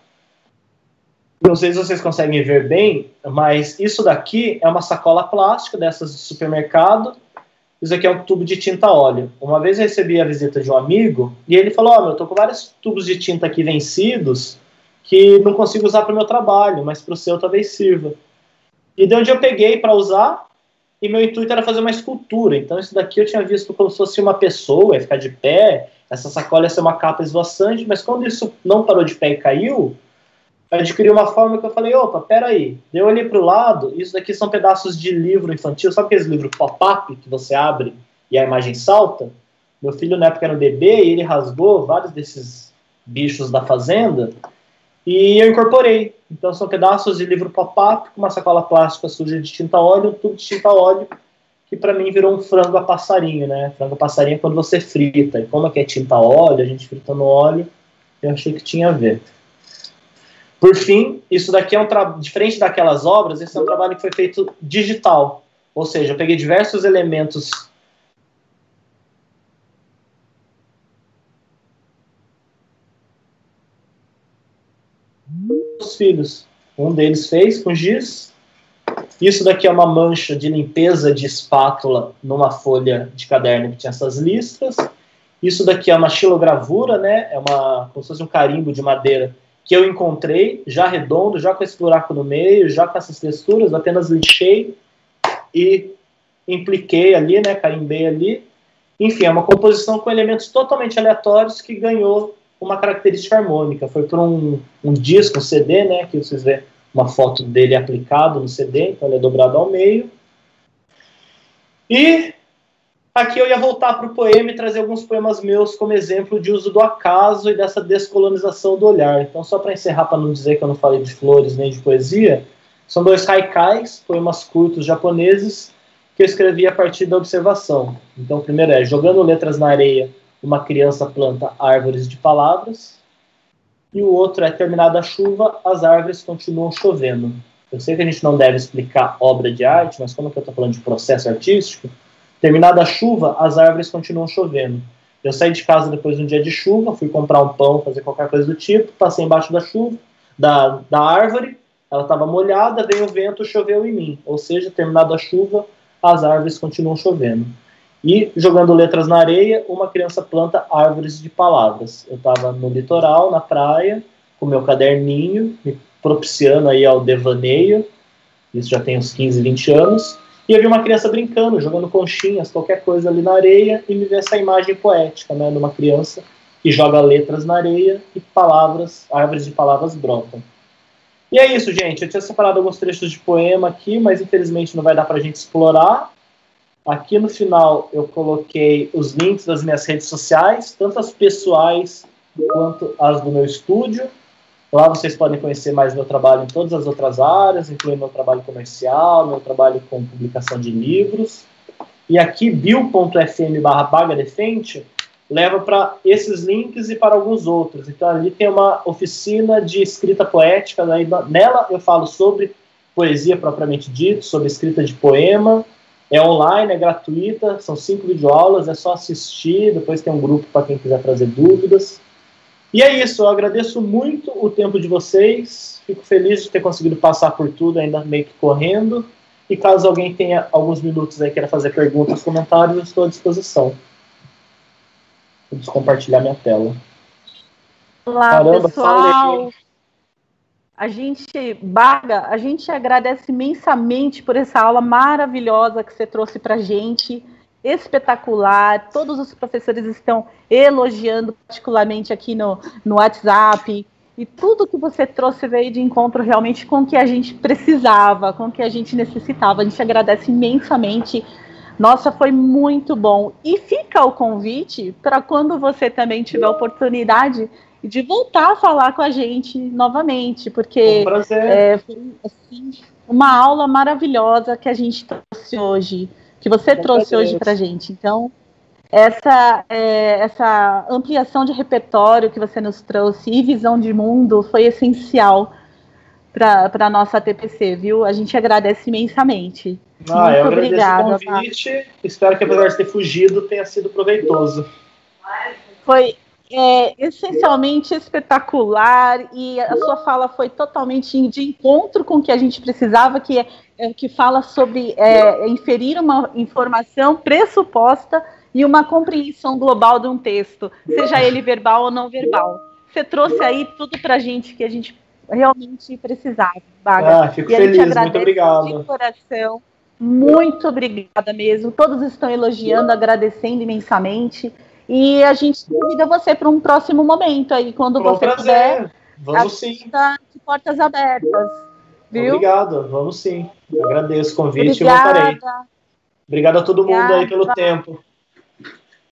Não sei se vocês conseguem ver bem, mas isso daqui é uma sacola plástica dessas de supermercado. Isso aqui é um tubo de tinta óleo. Uma vez eu recebi a visita de um amigo e ele falou, eu tô com vários tubos de tinta aqui vencidos que não consigo usar para o meu trabalho, mas para o seu talvez sirva. E de onde eu peguei para usar, e meu intuito era fazer uma escultura. Então isso daqui eu tinha visto como se fosse uma pessoa, ia ficar de pé, essa sacola ia ser uma capa esvoaçante, mas quando isso não parou de pé e caiu, adquiriu uma forma que eu falei, opa, peraí. Eu olhei para o lado, isso daqui são pedaços de livro infantil, sabe aqueles livros pop-up que você abre e a imagem salta? Meu filho na época era um bebê e ele rasgou vários desses bichos da fazenda e eu incorporei. Então são pedaços de livro pop-up com uma sacola plástica suja de tinta óleo, um tubo de tinta óleo, que para mim virou um frango a passarinho, né? Frango a passarinho é quando você frita, e como é que é tinta óleo, a gente frita no óleo, eu achei que tinha a ver. Por fim, isso daqui é diferente daquelas obras, esse é um trabalho que foi feito digital. Ou seja, eu peguei diversos elementos dos filhos. Um deles fez com giz. Isso daqui é uma mancha de limpeza de espátula numa folha de caderno que tinha essas listras. Isso daqui é uma xilogravura, né? Como se fosse um carimbo de madeira que eu encontrei, já redondo, já com esse buraco no meio, já com essas texturas, apenas lixei e impliquei ali, né, carimbei ali. Enfim, é uma composição com elementos totalmente aleatórios que ganhou uma característica harmônica. Foi por um disco, um CD, né, que vocês vê uma foto dele aplicado no CD, então ele é dobrado ao meio. E aqui eu ia voltar para o poema e trazer alguns poemas meus como exemplo de uso do acaso e dessa descolonização do olhar. Então, só para encerrar, para não dizer que eu não falei de flores nem de poesia, são 2 haikais, poemas curtos japoneses, que eu escrevi a partir da observação. Então, o primeiro é: jogando letras na areia, uma criança planta árvores de palavras. E o outro é: terminada a chuva, as árvores continuam chovendo. Eu sei que a gente não deve explicar obra de arte, mas como que eu estou falando de processo artístico, terminada a chuva, as árvores continuam chovendo. Eu saí de casa depois de um dia de chuva, fui comprar um pão, fazer qualquer coisa do tipo, passei embaixo da chuva, da árvore, ela estava molhada, veio o vento, choveu em mim. Ou seja, terminada a chuva, as árvores continuam chovendo. E, jogando letras na areia, uma criança planta árvores de palavras. Eu estava no litoral, na praia, com meu caderninho, me propiciando aí ao devaneio, isso já tem uns 15, 20 anos, e eu vi uma criança brincando, jogando conchinhas, qualquer coisa ali na areia, e me vi essa imagem poética, né, de uma criança que joga letras na areia e árvores de palavras brotam. E é isso, gente. Eu tinha separado alguns trechos de poema aqui, mas infelizmente não vai dar pra gente explorar. Aqui no final eu coloquei os links das minhas redes sociais, tanto as pessoais quanto as do meu estúdio. Lá vocês podem conhecer mais meu trabalho em todas as outras áreas, incluindo meu trabalho comercial, meu trabalho com publicação de livros. E aqui, bio.fm/bagadefente, leva para esses links e para alguns outros. Então ali tem uma oficina de escrita poética, nela eu falo sobre poesia propriamente dita, sobre escrita de poema. É online, é gratuita, são 5 videoaulas, é só assistir, depois tem um grupo para quem quiser trazer dúvidas. E é isso, eu agradeço muito o tempo de vocês, fico feliz de ter conseguido passar por tudo, ainda meio que correndo, e caso alguém tenha alguns minutos aí, queira fazer perguntas, comentários, eu estou à disposição. Vou compartilhar minha tela. Olá, pessoal! Baga, a gente agradece imensamente por essa aula maravilhosa que você trouxe para a gente, espetacular. Todos os professores estão elogiando, particularmente aqui no WhatsApp. E tudo que você trouxe veio de encontro realmente com o que a gente precisava, com o que a gente necessitava. A gente agradece imensamente. Nossa, foi muito bom. E fica o convite para quando você também tiver a oportunidade de voltar a falar com a gente novamente, porque foi assim, uma aula maravilhosa que a gente trouxe hoje, que você trouxe hoje para a gente. Então, essa ampliação de repertório que você nos trouxe e visão de mundo foi essencial para a nossa TPC, viu? A gente agradece imensamente. Eu agradeço o convite. Espero que, apesar de ter fugido, tenha sido proveitoso. Foi essencialmente espetacular, e a sua fala foi totalmente de encontro com o que a gente precisava, que fala sobre inferir uma informação pressuposta e uma compreensão global de um texto, seja ele verbal ou não verbal. Você trouxe aí tudo para a gente que a gente realmente precisava, Baga. Fico feliz, muito obrigado. De coração, muito obrigada mesmo. Todos estão elogiando, agradecendo imensamente. E a gente convida você para um próximo momento aí, quando você puder. Vamos sim. Está de portas abertas, viu? Obrigado, vamos sim. Agradeço o convite e voltarei. Obrigado a todo mundo aí pelo tempo.